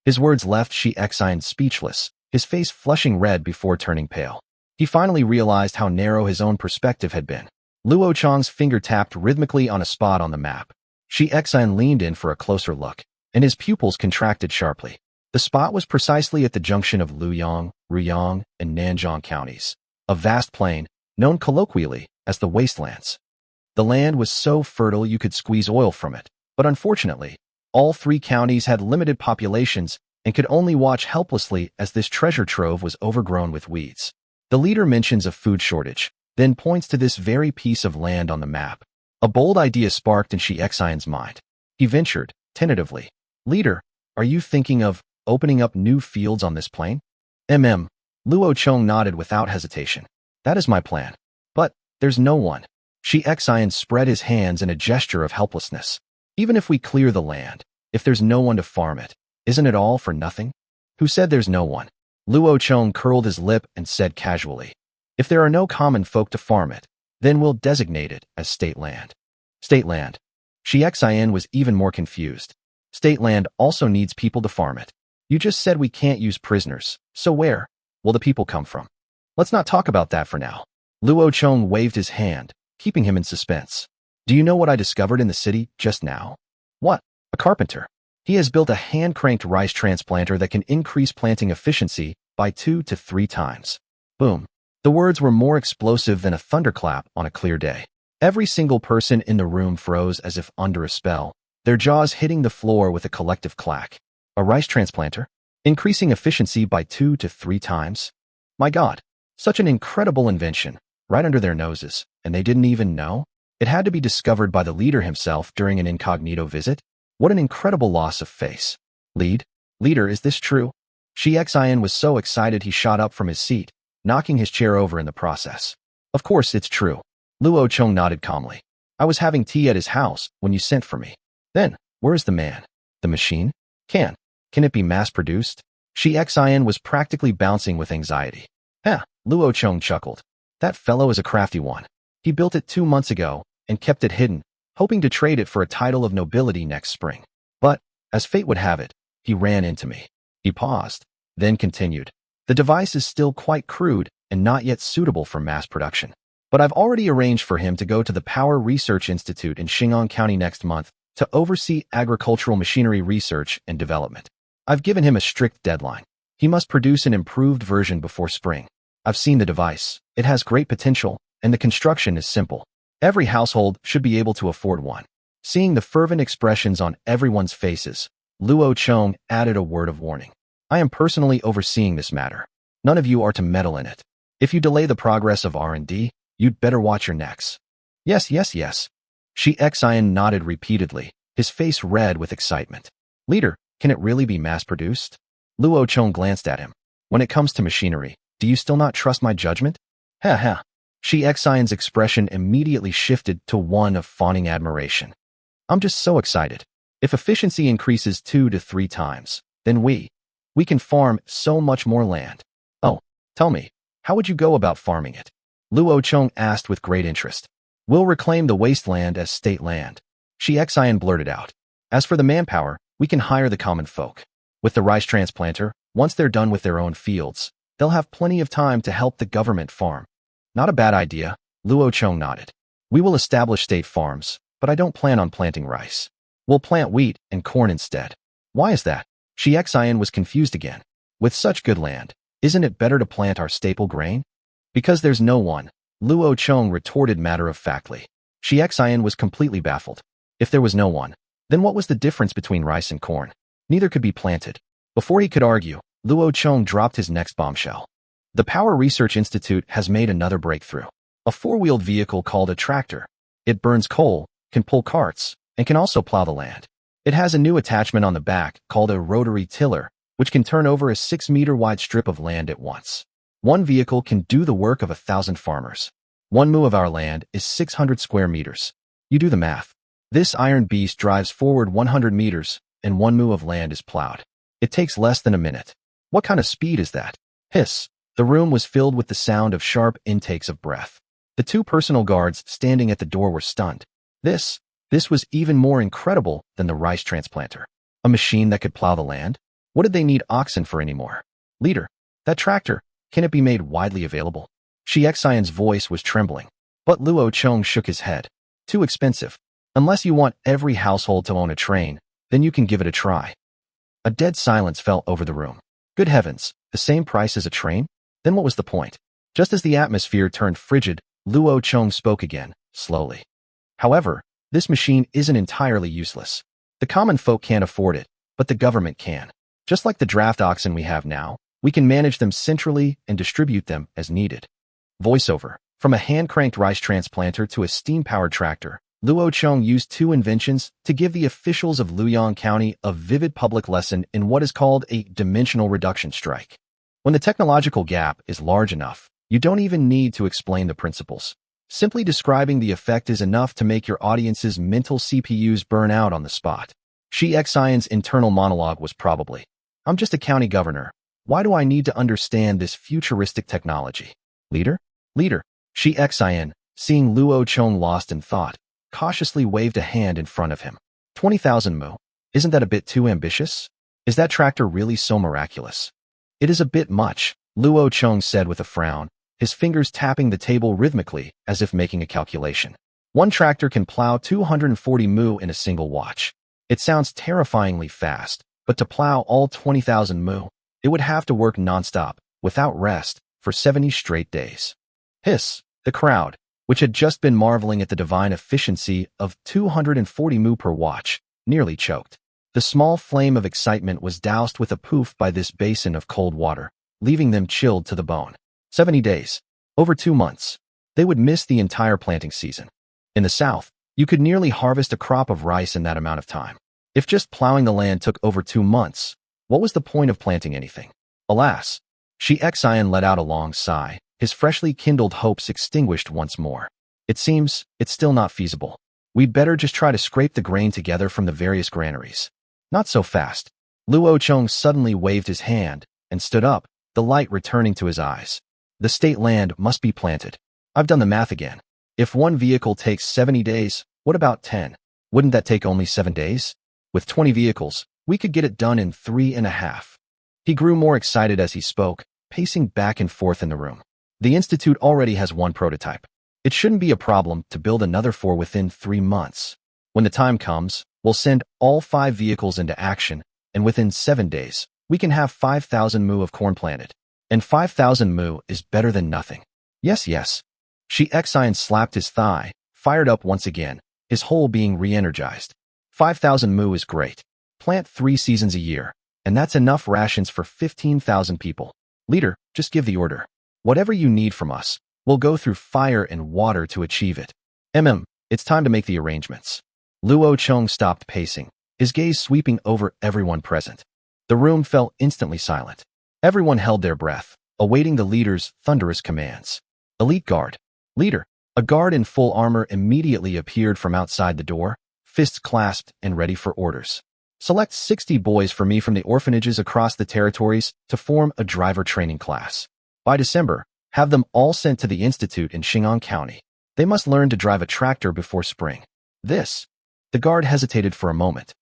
His words left Shi Xian speechless, his face flushing red before turning pale. He finally realized how narrow his own perspective had been. Luo Chong's finger tapped rhythmically on a spot on the map. Shi Xian leaned in for a closer look. and his pupils contracted sharply. The spot was precisely at the junction of Luong, Ruyong, and Nanjing counties, a vast plain, known colloquially as the wastelands. The land was so fertile you could squeeze oil from it, but unfortunately, all three counties had limited populations and could only watch helplessly as this treasure trove was overgrown with weeds. The leader mentions a food shortage, then points to this very piece of land on the map. A bold idea sparked in Shi Xian's mind. He ventured, tentatively, "Leader, are you thinking of opening up new fields on this plain?" Luo Chong nodded without hesitation. "That is my plan. But there's no one." Shi Xian spread his hands in a gesture of helplessness. "Even if we clear the land, if there's no one to farm it, isn't it all for nothing?" "Who said there's no one?" Luo Chong curled his lip and said casually, "If there are no common folk to farm it, then we'll designate it as state land." State land. Shi Xian was even more confused. State land also needs people to farm it. You just said we can't use prisoners, so where will the people come from? Let's not talk about that for now. Luo Chong waved his hand, keeping him in suspense. "Do you know what I discovered in the city just now?" "What?" "A carpenter. He has built a hand-cranked rice transplanter that can increase planting efficiency by 2 to 3 times. Boom. The words were more explosive than a thunderclap on a clear day. Every single person in the room froze as if under a spell, their jaws hitting the floor with a collective clack. A rice transplanter? Increasing efficiency by 2 to 3 times? My God, such an incredible invention, right under their noses, and they didn't even know? It had to be discovered by the leader himself during an incognito visit? What an incredible loss of face. Leader, is this true? Shi Xian was so excited he shot up from his seat, knocking his chair over in the process. Of course it's true. Luo Chong nodded calmly. I was having tea at his house when you sent for me. Then, where's the man? The machine? Can it be mass-produced? Shi Xian was practically bouncing with anxiety. Luo Chong chuckled. That fellow is a crafty one. He built it 2 months ago and kept it hidden, hoping to trade it for a title of nobility next spring. But, as fate would have it, he ran into me. He paused, then continued. The device is still quite crude and not yet suitable for mass production. But I've already arranged for him to go to the Power Research Institute in Xingang County next month to oversee agricultural machinery research and development. I've given him a strict deadline. He must produce an improved version before spring. I've seen the device. It has great potential, and the construction is simple. Every household should be able to afford one. Seeing the fervent expressions on everyone's faces, Luo Chong added a word of warning. I am personally overseeing this matter. None of you are to meddle in it. If you delay the progress of R&D, you'd better watch your necks. Yes. Shi Xian nodded repeatedly, his face red with excitement. Leader, can it really be mass-produced? Luo Chong glanced at him. When it comes to machinery, do you still not trust my judgment? Shi Xian's expression immediately shifted to one of fawning admiration. I'm just so excited. If efficiency increases 2 to 3 times, then we can farm so much more land. Oh, tell me, how would you go about farming it? Luo Chong asked with great interest. We'll reclaim the wasteland as state land. Shi Xian blurted out. As for the manpower, we can hire the common folk. With the rice transplanter, once they're done with their own fields, they'll have plenty of time to help the government farm. Not a bad idea, Luo Chong nodded. We will establish state farms, but I don't plan on planting rice. We'll plant wheat and corn instead. Why is that? Shi Xian was confused again. With such good land, isn't it better to plant our staple grain? Because there's no one, Luo Chong retorted matter-of-factly. Shi Xian was completely baffled. If there was no one, then what was the difference between rice and corn? Neither could be planted. Before he could argue, Luo Chong dropped his next bombshell. The Power Research Institute has made another breakthrough. A 4-wheeled vehicle called a tractor. It burns coal, can pull carts, and can also plow the land. It has a new attachment on the back called a rotary tiller, which can turn over a 6-meter-wide strip of land at once. One vehicle can do the work of 1,000 farmers. 1 mu of our land is 600 square meters. You do the math. This iron beast drives forward 100 meters, and 1 mu of land is plowed. It takes less than a minute. What kind of speed is that? Hiss. The room was filled with the sound of sharp intakes of breath. The 2 personal guards standing at the door were stunned. This was even more incredible than the rice transplanter. A machine that could plow the land? What did they need oxen for anymore? Leader, that tractor, can it be made widely available? Shi Xian's voice was trembling, but Luo Chong shook his head. Too expensive. Unless you want every household to own a train, Then you can give it a try. A dead silence fell over the room. Good heavens, the same price as a train? Then what was the point? Just as the atmosphere turned frigid, Luo Chong spoke again, slowly. However, this machine isn't entirely useless. The common folk can't afford it, but the government can. Just like the draft oxen we have now, we can manage them centrally and distribute them as needed. Voiceover. From a hand-cranked rice transplanter to a steam-powered tractor, Luo Chong used two inventions to give the officials of Luong County a vivid public lesson in what is called a dimensional reduction strike. When the technological gap is large enough, you don't even need to explain the principles. Simply describing the effect is enough to make your audience's mental CPUs burn out on the spot. Shi Xian's internal monologue was probably, "I'm just a county governor. Why do I need to understand this futuristic technology? Leader? Leader." Shi Xian, seeing Luo Chong lost in thought, cautiously waved a hand in front of him. 20,000 mu. Isn't that a bit too ambitious? Is that tractor really so miraculous? It is a bit much, Luo Chong said with a frown, his fingers tapping the table rhythmically as if making a calculation. One tractor can plow 240 mu in a single watch. It sounds terrifyingly fast, but to plow all 20,000 mu, it would have to work nonstop, without rest, for 70 straight days. Hiss, the crowd, which had just been marveling at the divine efficiency of 240 mu per watch, nearly choked. The small flame of excitement was doused with a poof by this basin of cold water, leaving them chilled to the bone. 70 days. Over 2 months. They would miss the entire planting season. In the south, you could nearly harvest a crop of rice in that amount of time. If just plowing the land took over 2 months, what was the point of planting anything? Alas, Shi Xian let out a long sigh, his freshly kindled hopes extinguished once more. It seems it's still not feasible. We'd better just try to scrape the grain together from the various granaries. Not so fast. Luo Chong suddenly waved his hand and stood up, the light returning to his eyes. The state land must be planted. I've done the math again. If one vehicle takes 70 days, what about 10? Wouldn't that take only 7 days? With 20 vehicles, we could get it done in 3.5. He grew more excited as he spoke, pacing back and forth in the room. The Institute already has one prototype. It shouldn't be a problem to build another 4 within 3 months. When the time comes, we'll send all 5 vehicles into action, and within 7 days, we can have 5,000 mu of corn planted. And 5,000 mu is better than nothing. Yes, yes. Shi Xian slapped his thigh, fired up once again, his whole being re-energized. 5,000 mu is great. Plant 3 seasons a year, and that's enough rations for 15,000 people. Leader, just give the order. Whatever you need from us, we'll go through fire and water to achieve it. It's time to make the arrangements. Luo Chong stopped pacing, his gaze sweeping over everyone present. The room fell instantly silent. Everyone held their breath, awaiting the leader's thunderous commands. Elite guard. Leader. A guard in full armor immediately appeared from outside the door, fists clasped and ready for orders. Select 60 boys for me from the orphanages across the territories to form a driver training class. By December, have them all sent to the Institute in Luong County. They must learn to drive a tractor before spring. The guard hesitated for a moment.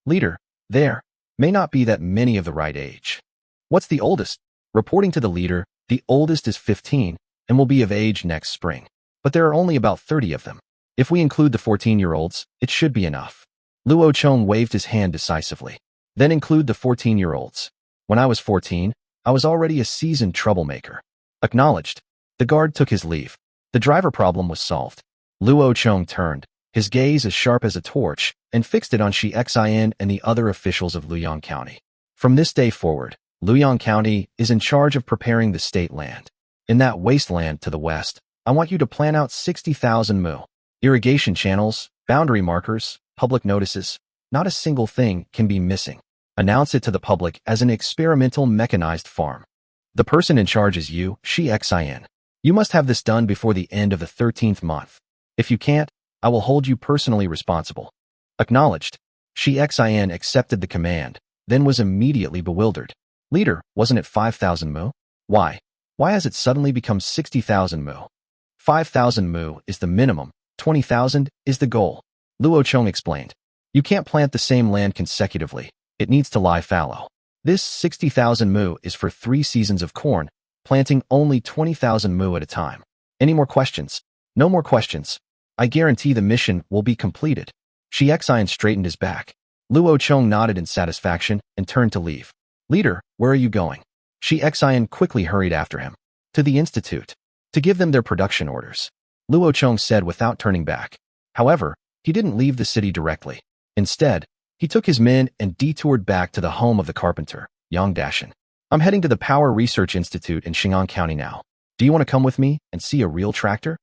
Leader, there may not be that many of the right age. What's the oldest? Reporting to the leader, the oldest is 15 and will be of age next spring. But there are only about 30 of them. If we include the 14-year-olds, it should be enough. Luo Chong waved his hand decisively. Then include the 14-year-olds. When I was 14, I was already a seasoned troublemaker. Acknowledged. The guard took his leave. The driver problem was solved. Luo Chong turned, his gaze as sharp as a torch, and fixed it on Shi Xian and the other officials of Luong County. From this day forward, Luong County is in charge of preparing the state land. In that wasteland to the west, I want you to plan out 60,000 mu. Irrigation channels, boundary markers, public notices. Not a single thing can be missing. Announce it to the public as an experimental mechanized farm. The person in charge is you, Shi Xian. You must have this done before the end of the 13th month. If you can't, I will hold you personally responsible. Acknowledged. Shi Xian accepted the command, then was immediately bewildered. Leader, wasn't it 5,000 mu? Why? Why has it suddenly become 60,000 mu? 5,000 mu is the minimum, 20,000 is the goal. Luo Chong explained. You can't plant the same land consecutively. It needs to lie fallow. This 60,000 mu is for 3 seasons of corn, planting only 20,000 mu at a time. Any more questions? No more questions. I guarantee the mission will be completed. Shi Xian straightened his back. Luo Chong nodded in satisfaction and turned to leave. Leader, where are you going? Shi Xian quickly hurried after him. To the institute. To give them their production orders. Luo Chong said without turning back. However, he didn't leave the city directly. Instead, he took his men and detoured back to the home of the carpenter, Yang Dashan. I'm heading to the Power Research Institute in Xin'an County now. Do you want to come with me and see a real tractor?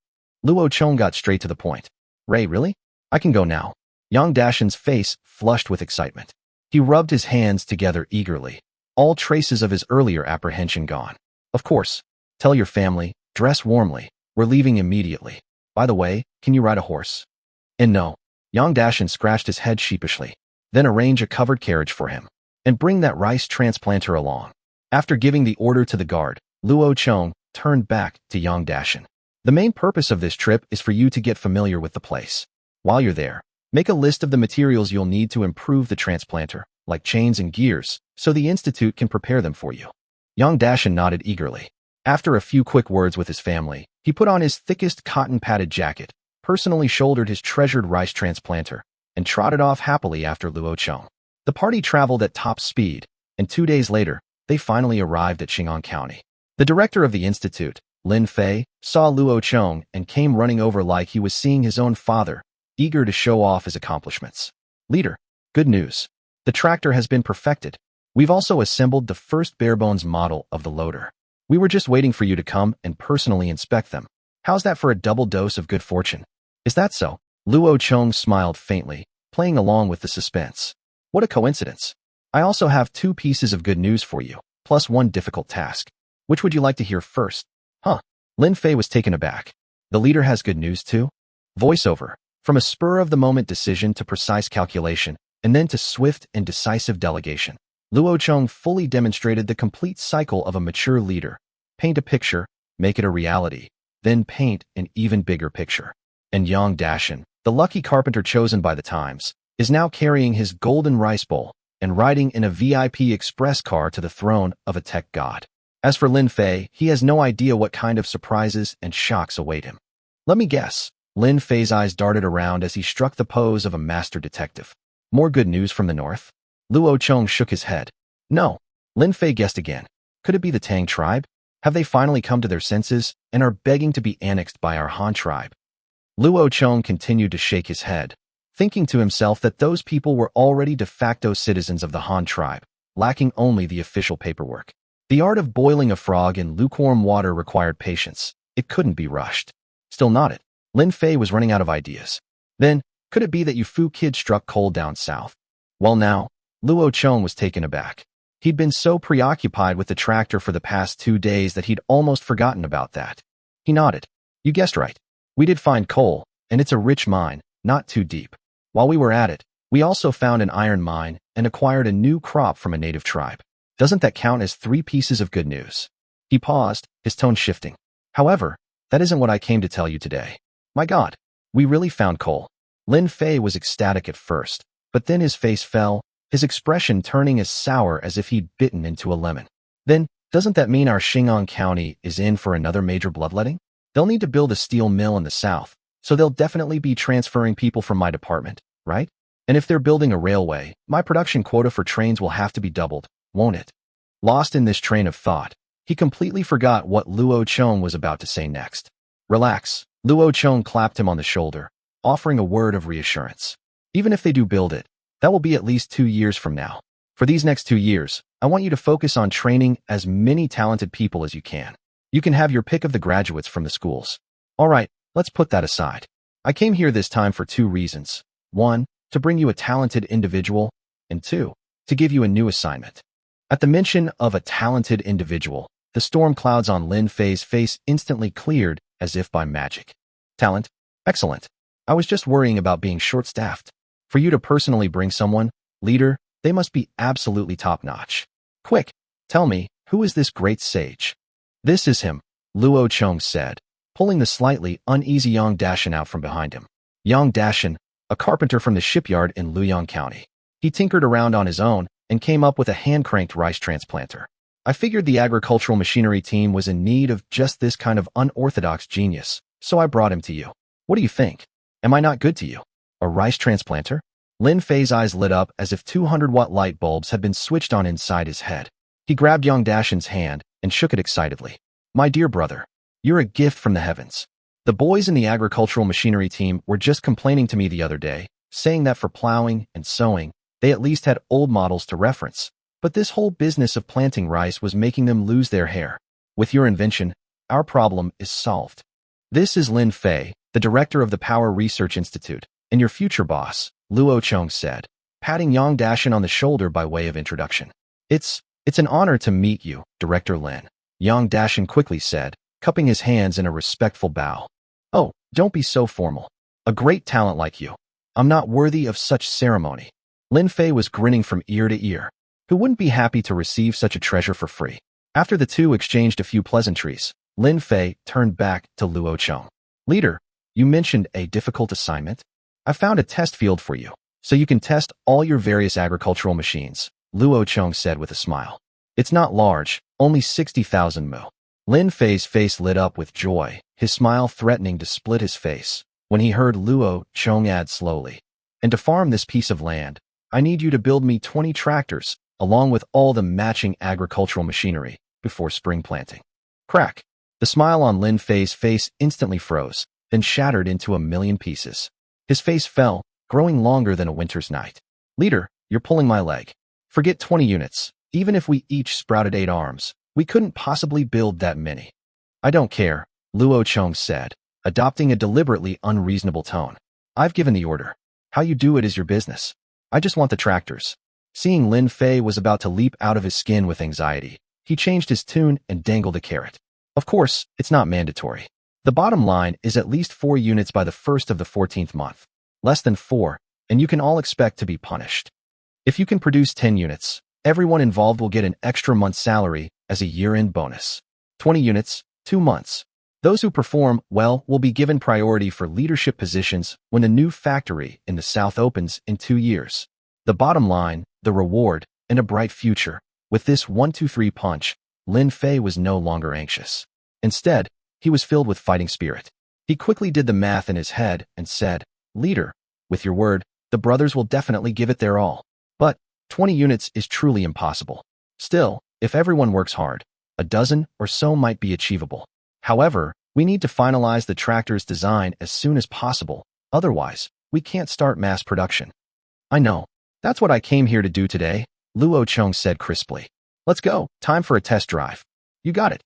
Luo Chong got straight to the point. Ray, really? I can go now. Yang Dashan's face flushed with excitement. He rubbed his hands together eagerly, all traces of his earlier apprehension gone. Of course. Tell your family, dress warmly. We're leaving immediately. By the way, can you ride a horse? And no. Yang Dashan scratched his head sheepishly. Then arrange a covered carriage for him. And bring that rice transplanter along. After giving the order to the guard, Luo Chong turned back to Yang Dashan. The main purpose of this trip is for you to get familiar with the place. While you're there, make a list of the materials you'll need to improve the transplanter, like chains and gears, so the institute can prepare them for you. Yang Dashan nodded eagerly. After a few quick words with his family, he put on his thickest cotton-padded jacket, personally shouldered his treasured rice transplanter, and trotted off happily after Luo Chong. The party traveled at top speed, and 2 days later, they finally arrived at Xin'an County. The director of the institute, Lin Fei, saw Luo Chong and came running over like he was seeing his own father, eager to show off his accomplishments. Leader, good news. The tractor has been perfected. We've also assembled the first bare-bones model of the loader. We were just waiting for you to come and personally inspect them. How's that for a double dose of good fortune? Is that so? Luo Chong smiled faintly, playing along with the suspense. What a coincidence. I also have 2 pieces of good news for you, plus 1 difficult task. Which would you like to hear first? Huh? Lin Fei was taken aback. The leader has good news too? Voiceover. From a spur-of-the-moment decision to precise calculation, and then to swift and decisive delegation. Luo Chong fully demonstrated the complete cycle of a mature leader. Paint a picture, make it a reality, then paint an even bigger picture. And Yang Dashan, the lucky carpenter chosen by the Times, is now carrying his golden rice bowl and riding in a VIP express car to the throne of a tech god. As for Lin Fei, he has no idea what kind of surprises and shocks await him. Let me guess. Lin Fei's eyes darted around as he struck the pose of a master detective. More good news from the north? Luo Chong shook his head. No. Lin Fei guessed again. Could it be the Tang tribe? Have they finally come to their senses and are begging to be annexed by our Han tribe? Luo Chong continued to shake his head, thinking to himself that those people were already de facto citizens of the Han tribe, lacking only the official paperwork. The art of boiling a frog in lukewarm water required patience. It couldn't be rushed. Still not it. Lin Fei was running out of ideas. Then, could it be that you Fu kid struck cold down south? Well now, Luo Chong was taken aback. He'd been so preoccupied with the tractor for the past 2 days that he'd almost forgotten about that. He nodded. You guessed right. We did find coal, and it's a rich mine, not too deep. While we were at it, we also found an iron mine and acquired a new crop from a native tribe. Doesn't that count as 3 pieces of good news? He paused, his tone shifting. However, that isn't what I came to tell you today. My God, we really found coal. Lin Fei was ecstatic at first, but then his face fell, his expression turning as sour as if he'd bitten into a lemon. Then, doesn't that mean our Xin'an County is in for another major bloodletting? They'll need to build a steel mill in the south, so they'll definitely be transferring people from my department, right? And if they're building a railway, my production quota for trains will have to be doubled, won't it? Lost in this train of thought, he completely forgot what Luo Chong was about to say next. Relax. Luo Chong clapped him on the shoulder, offering a word of reassurance. Even if they do build it, that will be at least 2 years from now. For these next 2 years, I want you to focus on training as many talented people as you can. You can have your pick of the graduates from the schools. All right, let's put that aside. I came here this time for 2 reasons. 1, to bring you a talented individual, and 2, to give you a new assignment. At the mention of a talented individual, the storm clouds on Lin Fei's face instantly cleared as if by magic. Talent? Excellent. I was just worrying about being short-staffed. For you to personally bring someone, leader, they must be absolutely top-notch. Quick, tell me, who is this great sage? This is him, Luo Chong said, pulling the slightly uneasy Yang Dashan out from behind him. Yang Dashan, a carpenter from the shipyard in Luong County. He tinkered around on his own and came up with a hand-cranked rice transplanter. I figured the agricultural machinery team was in need of just this kind of unorthodox genius, so I brought him to you. What do you think? Am I not good to you? A rice transplanter? Lin Fei's eyes lit up as if 200-watt light bulbs had bin switched on inside his head. He grabbed Yang Dashan's hand and shook it excitedly. My dear brother, you're a gift from the heavens. The boys in the agricultural machinery team were just complaining to me the other day, saying that for plowing and sowing, they at least had old models to reference. But this whole business of planting rice was making them lose their hair. With your invention, our problem is solved. This is Lin Fei, the director of the Power Research Institute, and your future boss, Luo Chong said, patting Yang Dashan on the shoulder by way of introduction. It's an honor to meet you, Director Lin, Yang Dashan quickly said, cupping his hands in a respectful bow. Oh, don't be so formal. A great talent like you. I'm not worthy of such ceremony. Lin Fei was grinning from ear to ear. Who wouldn't be happy to receive such a treasure for free? After the two exchanged a few pleasantries, Lin Fei turned back to Luo Chong. Leader, you mentioned a difficult assignment? I found a test field for you, so you can test all your various agricultural machines, Luo Chong said with a smile. It's not large, only 60,000 mu. Lin Fei's face lit up with joy, his smile threatening to split his face, when he heard Luo Chong add slowly. And to farm this piece of land, I need you to build me 20 tractors, along with all the matching agricultural machinery, before spring planting. Crack! The smile on Lin Fei's face instantly froze, then shattered into a million pieces. His face fell, growing longer than a winter's night. Leader, you're pulling my leg. Forget 20 units. Even if we each sprouted 8 arms, we couldn't possibly build that many. I don't care, Luo Chong said, adopting a deliberately unreasonable tone. I've given the order. How you do it is your business. I just want the tractors. Seeing Lin Fei was about to leap out of his skin with anxiety, he changed his tune and dangled a carrot. Of course, it's not mandatory. The bottom line is at least 4 units by the 1st of the 14th month. Less than 4, and you can all expect to be punished. If you can produce 10 units, everyone involved will get an extra month's salary as a year-end bonus. 20 units, 2 months. Those who perform well will be given priority for leadership positions when the new factory in the south opens in 2 years. The bottom line, the reward, and a bright future. With this 1-2-3 punch, Lin Fei was no longer anxious. Instead, he was filled with fighting spirit. He quickly did the math in his head and said, Leader, with your word, the brothers will definitely give it their all. But 20 units is truly impossible. Still, if everyone works hard, a dozen or so might be achievable. However, we need to finalize the tractor's design as soon as possible. Otherwise, we can't start mass production. I know. That's what I came here to do today, Luo Chong said crisply. Let's go. Time for a test drive. You got it.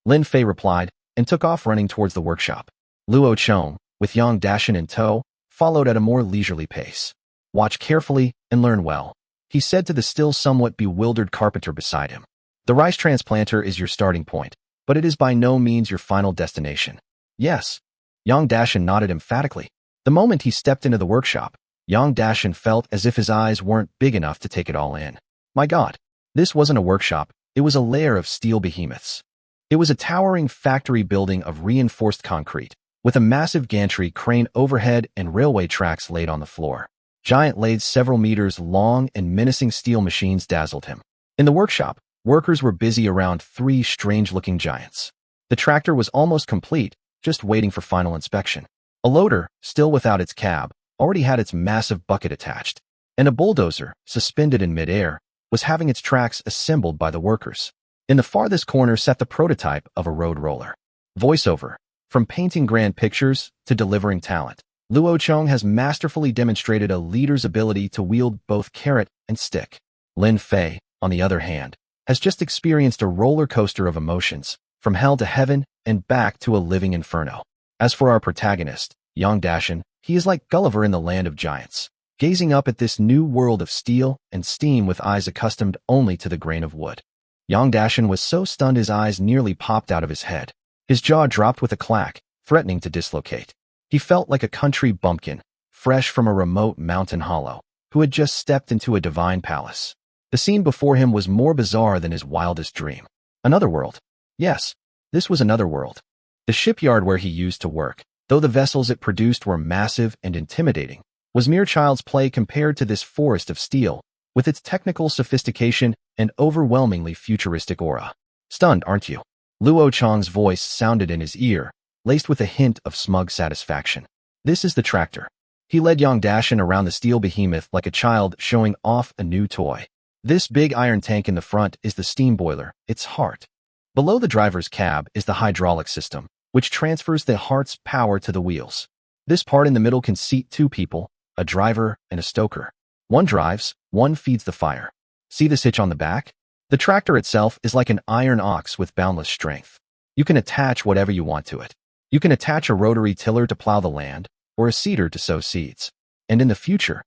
Lin Fei replied and took off running towards the workshop. Luo Chong, with Yang Dashan in tow, followed at a more leisurely pace. Watch carefully and learn well, he said to the still somewhat bewildered carpenter beside him. The rice transplanter is your starting point, but it is by no means your final destination. Yes. Yang Dashan nodded emphatically. The moment he stepped into the workshop, Yang Dashan felt as if his eyes weren't big enough to take it all in. My God, this wasn't a workshop, it was a lair of steel behemoths. It was a towering factory building of reinforced concrete, with a massive gantry crane overhead and railway tracks laid on the floor. Giant lathes several meters long and menacing steel machines dazzled him. In the workshop, workers were busy around 3 strange-looking giants. The tractor was almost complete, just waiting for final inspection. A loader, still without its cab, already had its massive bucket attached, and a bulldozer, suspended in midair, was having its tracks assembled by the workers. In the farthest corner sat the prototype of a road roller. Voiceover. From painting grand pictures to delivering talent, Luo Chong has masterfully demonstrated a leader's ability to wield both carrot and stick. Lin Fei, on the other hand, has just experienced a roller coaster of emotions, from hell to heaven and back to a living inferno. As for our protagonist, Yang Dashan, he is like Gulliver in the land of giants, gazing up at this new world of steel and steam with eyes accustomed only to the grain of wood. Yang Dashan was so stunned his eyes nearly popped out of his head. His jaw dropped with a clack, threatening to dislocate. He felt like a country bumpkin, fresh from a remote mountain hollow, who had just stepped into a divine palace. The scene before him was more bizarre than his wildest dream. Another world. Yes, this was another world. The shipyard where he used to work, though the vessels it produced were massive and intimidating, was mere child's play compared to this forest of steel, with its technical sophistication and overwhelmingly futuristic aura. Stunned, aren't you? Luo Chong's voice sounded in his ear, laced with a hint of smug satisfaction. This is the tractor. He led Yang Dashin around the steel behemoth like a child showing off a new toy. This big iron tank in the front is the steam boiler, its heart. Below the driver's cab is the hydraulic system, which transfers the heart's power to the wheels. This part in the middle can seat 2 people, a driver and a stoker. One drives, one feeds the fire. See this hitch on the back? The tractor itself is like an iron ox with boundless strength. You can attach whatever you want to it. You can attach a rotary tiller to plow the land, or a seeder to sow seeds. And in the future,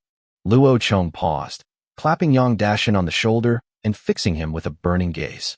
Luo Chong paused, clapping Yang Dashin on the shoulder and fixing him with a burning gaze.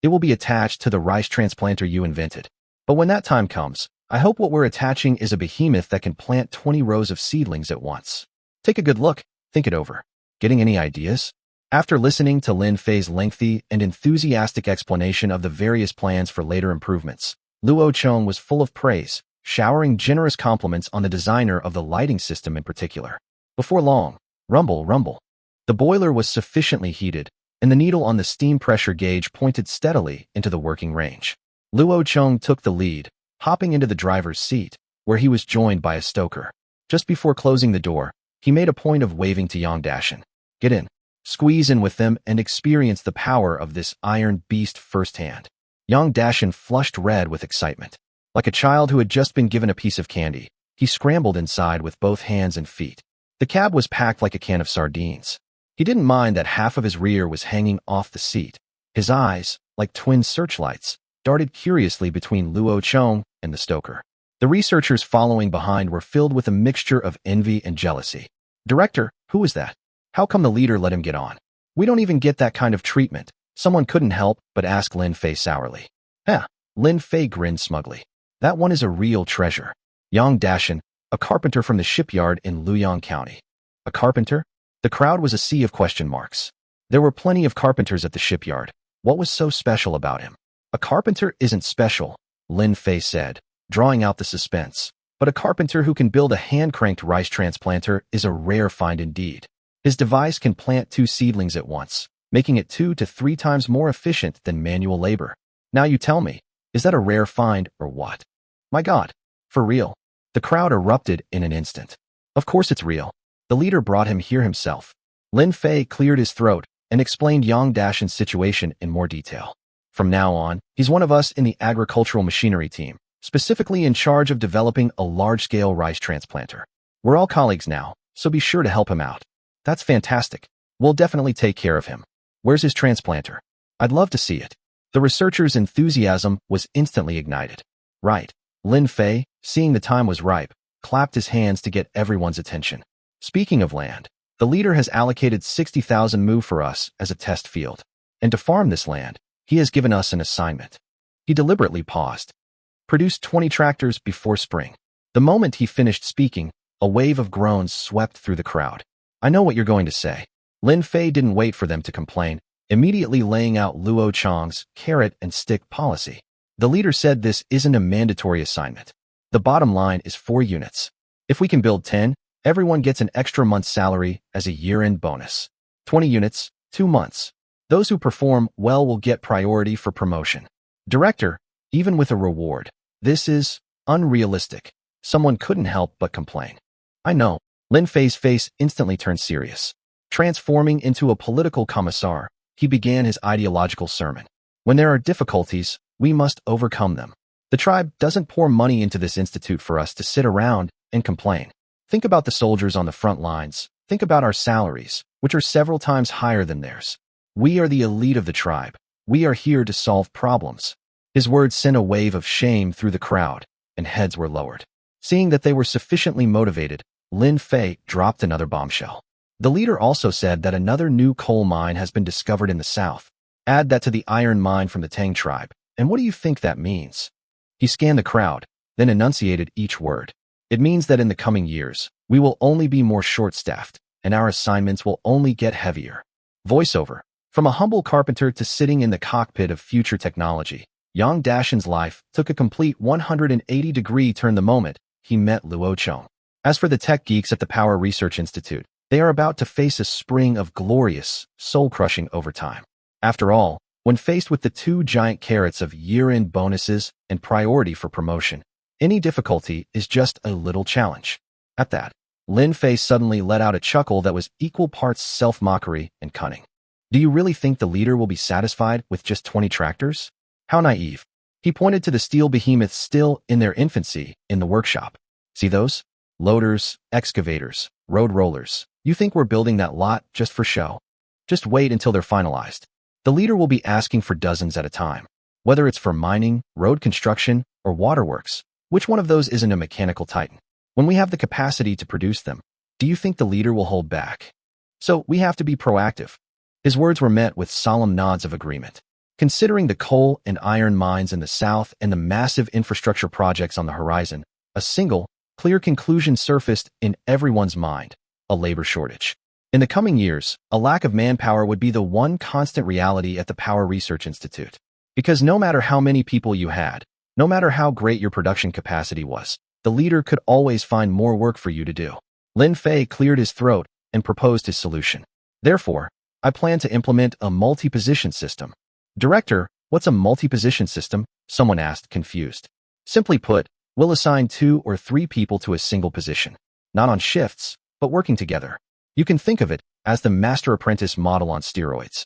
It will be attached to the rice transplanter you invented. But when that time comes, I hope what we're attaching is a behemoth that can plant 20 rows of seedlings at once. Take a good look, think it over. Getting any ideas? After listening to Lin Fei's lengthy and enthusiastic explanation of the various plans for later improvements, Luo Chong was full of praise, showering generous compliments on the designer of the lighting system in particular. Before long, rumble, rumble. The boiler was sufficiently heated, and the needle on the steam pressure gauge pointed steadily into the working range. Luo Chong took the lead, hopping into the driver's seat, where he was joined by a stoker. Just before closing the door, he made a point of waving to Yang Dashin. Get in. Squeeze in with them and experience the power of this iron beast firsthand. Yang Dashin flushed red with excitement. Like a child who had just been given a piece of candy, he scrambled inside with both hands and feet. The cab was packed like a can of sardines. He didn't mind that half of his rear was hanging off the seat. His eyes, like twin searchlights, darted curiously between Luo Chong and the stoker. The researchers following behind were filled with a mixture of envy and jealousy. Director, who was that? How come the leader let him get on? We don't even get that kind of treatment. Someone couldn't help but ask Lin Fei sourly. Lin Fei grinned smugly. That one is a real treasure. Yang Dashin, a carpenter from the shipyard in Luong County. A carpenter? The crowd was a sea of question marks. There were plenty of carpenters at the shipyard. What was so special about him? A carpenter isn't special, Lin Fei said, drawing out the suspense. But a carpenter who can build a hand-cranked rice transplanter is a rare find indeed. His device can plant 2 seedlings at once, making it 2 to 3 times more efficient than manual labor. Now you tell me, is that a rare find or what? My God, for real? The crowd erupted in an instant. Of course it's real. The leader brought him here himself. Lin Fei cleared his throat and explained Yang Dashin's situation in more detail. From now on, he's one of us in the agricultural machinery team, specifically in charge of developing a large-scale rice transplanter. We're all colleagues now, so be sure to help him out. That's fantastic. We'll definitely take care of him. Where's his transplanter? I'd love to see it. The researcher's enthusiasm was instantly ignited. Right. Lin Fei, seeing the time was ripe, clapped his hands to get everyone's attention. Speaking of land, the leader has allocated 60,000 mu for us as a test field. And to farm this land, he has given us an assignment. He deliberately paused. Produce 20 tractors before spring. The moment he finished speaking, a wave of groans swept through the crowd. I know what you're going to say. Lin Fei didn't wait for them to complain, immediately laying out Luo Chong's carrot and stick policy. The leader said this isn't a mandatory assignment. The bottom line is 4 units. If we can build 10, everyone gets an extra month's salary as a year-end bonus. 20 units, 2 months. Those who perform well will get priority for promotion. Director, even with a reward, this is unrealistic. Someone couldn't help but complain. I know. Lin Fei's face instantly turned serious. Transforming into a political commissar, he began his ideological sermon. When there are difficulties, we must overcome them. The tribe doesn't pour money into this institute for us to sit around and complain. Think about the soldiers on the front lines. Think about our salaries, which are several times higher than theirs. We are the elite of the tribe. We are here to solve problems. His words sent a wave of shame through the crowd, and heads were lowered. Seeing that they were sufficiently motivated, Lin Fei dropped another bombshell. The leader also said that another new coal mine has been discovered in the south. Add that to the iron mine from the Tang tribe, and what do you think that means? He scanned the crowd, then enunciated each word. It means that in the coming years, we will only be more short-staffed, and our assignments will only get heavier. Voiceover. From a humble carpenter to sitting in the cockpit of future technology, Yang Dashin's life took a complete 180-degree turn the moment he met Luo Chong. As for the tech geeks at the Power Research Institute, they are about to face a spring of glorious, soul-crushing overtime. After all, when faced with the 2 giant carrots of year-end bonuses and priority for promotion, any difficulty is just a little challenge. At that, Lin Fei suddenly let out a chuckle that was equal parts self-mockery and cunning. Do you really think the leader will be satisfied with just 20 tractors? How naive. He pointed to the steel behemoths still in their infancy in the workshop. See those? Loaders, excavators, road rollers. You think we're building that lot just for show? Just wait until they're finalized. The leader will be asking for dozens at a time. Whether it's for mining, road construction, or waterworks, which one of those isn't a mechanical titan? When we have the capacity to produce them, do you think the leader will hold back? So we have to be proactive. His words were met with solemn nods of agreement. Considering the coal and iron mines in the south and the massive infrastructure projects on the horizon, a single, clear conclusion surfaced in everyone's mind: a labor shortage. In the coming years, a lack of manpower would be the one constant reality at the Power Research Institute. Because no matter how many people you had, no matter how great your production capacity was, the leader could always find more work for you to do. Lin Fei cleared his throat and proposed his solution. Therefore, I plan to implement a multi-position system. Director, what's a multi-position system? Someone asked, confused. Simply put, we'll assign 2 or 3 people to a single position. Not on shifts, but working together. You can think of it as the master-apprentice model on steroids.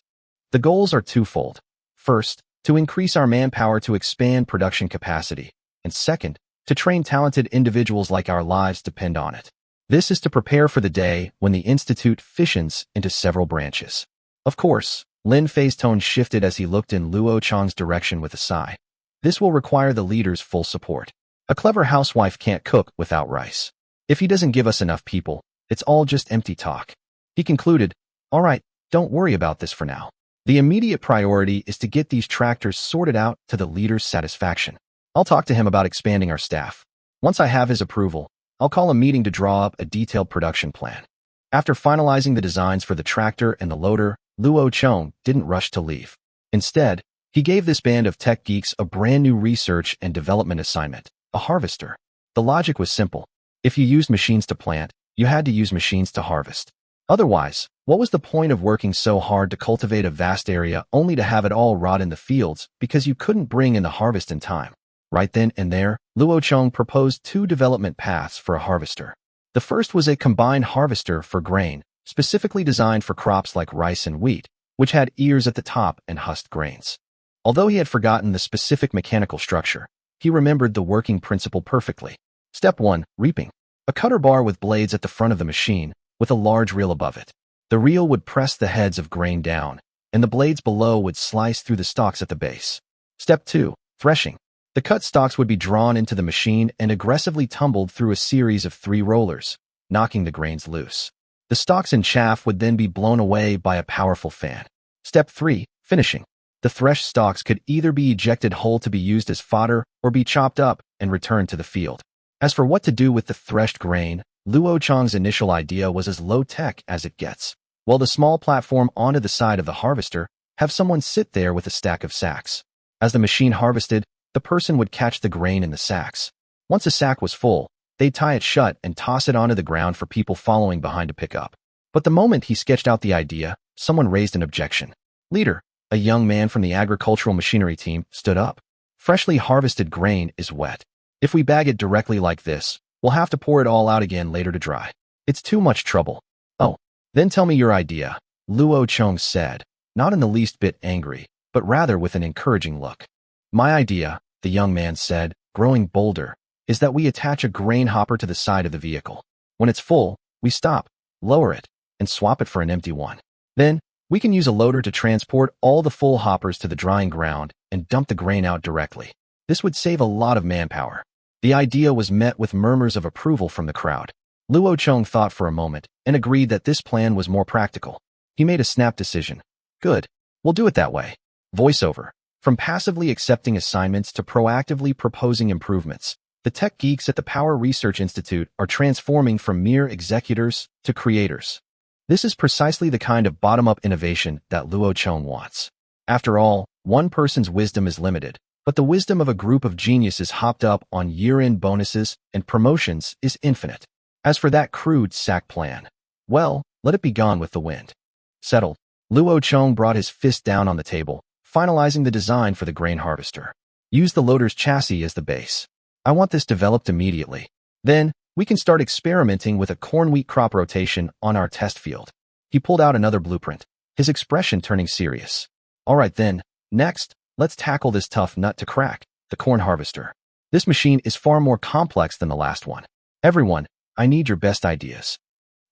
The goals are twofold. First, to increase our manpower to expand production capacity. And second, to train talented individuals like our lives depend on it. This is to prepare for the day when the Institute fissions into several branches. Of course, Lin Fei's tone shifted as he looked in Luo Chong's direction with a sigh. This will require the leader's full support. A clever housewife can't cook without rice. If he doesn't give us enough people, it's all just empty talk. He concluded, all right, don't worry about this for now. The immediate priority is to get these tractors sorted out to the leader's satisfaction. I'll talk to him about expanding our staff. Once I have his approval, I'll call a meeting to draw up a detailed production plan. After finalizing the designs for the tractor and the loader, Luo Chong didn't rush to leave. Instead, he gave this band of tech geeks a brand new research and development assignment: a harvester. The logic was simple. If you used machines to plant, you had to use machines to harvest. Otherwise, what was the point of working so hard to cultivate a vast area only to have it all rot in the fields because you couldn't bring in the harvest in time? Right then and there, Luo Chong proposed 2 development paths for a harvester. The first was a combined harvester for grain, specifically designed for crops like rice and wheat, which had ears at the top and husked grains. Although he had forgotten the specific mechanical structure, he remembered the working principle perfectly. Step 1. Reaping. A cutter bar with blades at the front of the machine, with a large reel above it. The reel would press the heads of grain down, and the blades below would slice through the stalks at the base. Step 2. Threshing. The cut stalks would be drawn into the machine and aggressively tumbled through a series of 3 rollers, knocking the grains loose. The stalks and chaff would then be blown away by a powerful fan. Step 3. Finishing. The threshed stalks could either be ejected whole to be used as fodder or be chopped up and returned to the field. As for what to do with the threshed grain, Luo Chong's initial idea was as low-tech as it gets. Well, the small platform onto the side of the harvester, have someone sit there with a stack of sacks. As the machine harvested, the person would catch the grain in the sacks. Once a sack was full, they'd tie it shut and toss it onto the ground for people following behind to pick up. But the moment he sketched out the idea, someone raised an objection. Leader, a young man from the agricultural machinery team, stood up. Freshly harvested grain is wet. If we bag it directly like this, we'll have to pour it all out again later to dry. It's too much trouble. Oh, then tell me your idea, Luo Chong said, not in the least bit angry, but rather with an encouraging look. My idea, the young man said, growing bolder, is that we attach a grain hopper to the side of the vehicle. When it's full, we stop, lower it, and swap it for an empty one. Then, we can use a loader to transport all the full hoppers to the drying ground and dump the grain out directly. This would save a lot of manpower. The idea was met with murmurs of approval from the crowd. Luo Chong thought for a moment and agreed that this plan was more practical. He made a snap decision. Good, we'll do it that way. Voiceover. From passively accepting assignments to proactively proposing improvements, the tech geeks at the Power Research Institute are transforming from mere executors to creators. This is precisely the kind of bottom-up innovation that Luo Chong wants. After all, one person's wisdom is limited, but the wisdom of a group of geniuses hopped up on year-end bonuses and promotions is infinite. As for that crude sack plan, well, let it be gone with the wind. Settled. Luo Chong brought his fist down on the table, finalizing the design for the grain harvester. Use the loader's chassis as the base. I want this developed immediately. Then, We can start experimenting with a corn-wheat crop rotation on our test field. He pulled out another blueprint, his expression turning serious. All right then, next, let's tackle this tough nut to crack, the corn harvester. This machine is far more complex than the last one. Everyone, I need your best ideas.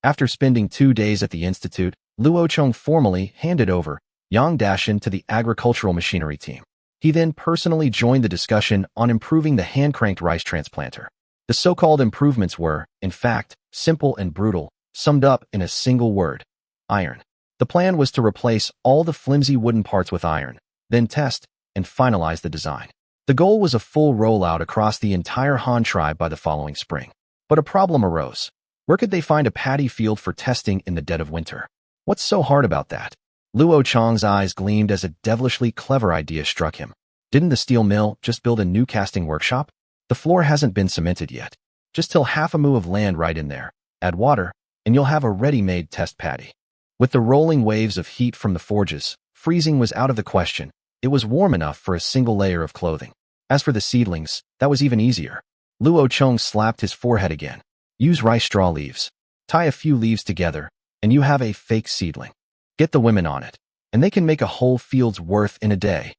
After spending 2 days at the institute, Luo Chong formally handed over Yang Dashin to the agricultural machinery team. He then personally joined the discussion on improving the hand-cranked rice transplanter. The so-called improvements were, in fact, simple and brutal, summed up in a single word: iron. The plan was to replace all the flimsy wooden parts with iron, then test and finalize the design. The goal was a full rollout across the entire Han tribe by the following spring. But a problem arose. Where could they find a paddy field for testing in the dead of winter? What's so hard about that? Luo Chong's eyes gleamed as a devilishly clever idea struck him. Didn't the steel mill just build a new casting workshop? The floor hasn't been cemented yet. Just till half a moo of land right in there. Add water, and you'll have a ready-made test paddy. With the rolling waves of heat from the forges, freezing was out of the question. It was warm enough for a single layer of clothing. As for the seedlings, that was even easier. Luo Chong slapped his forehead again. Use rice straw leaves. Tie a few leaves together, and you have a fake seedling. Get the women on it, and they can make a whole field's worth in a day.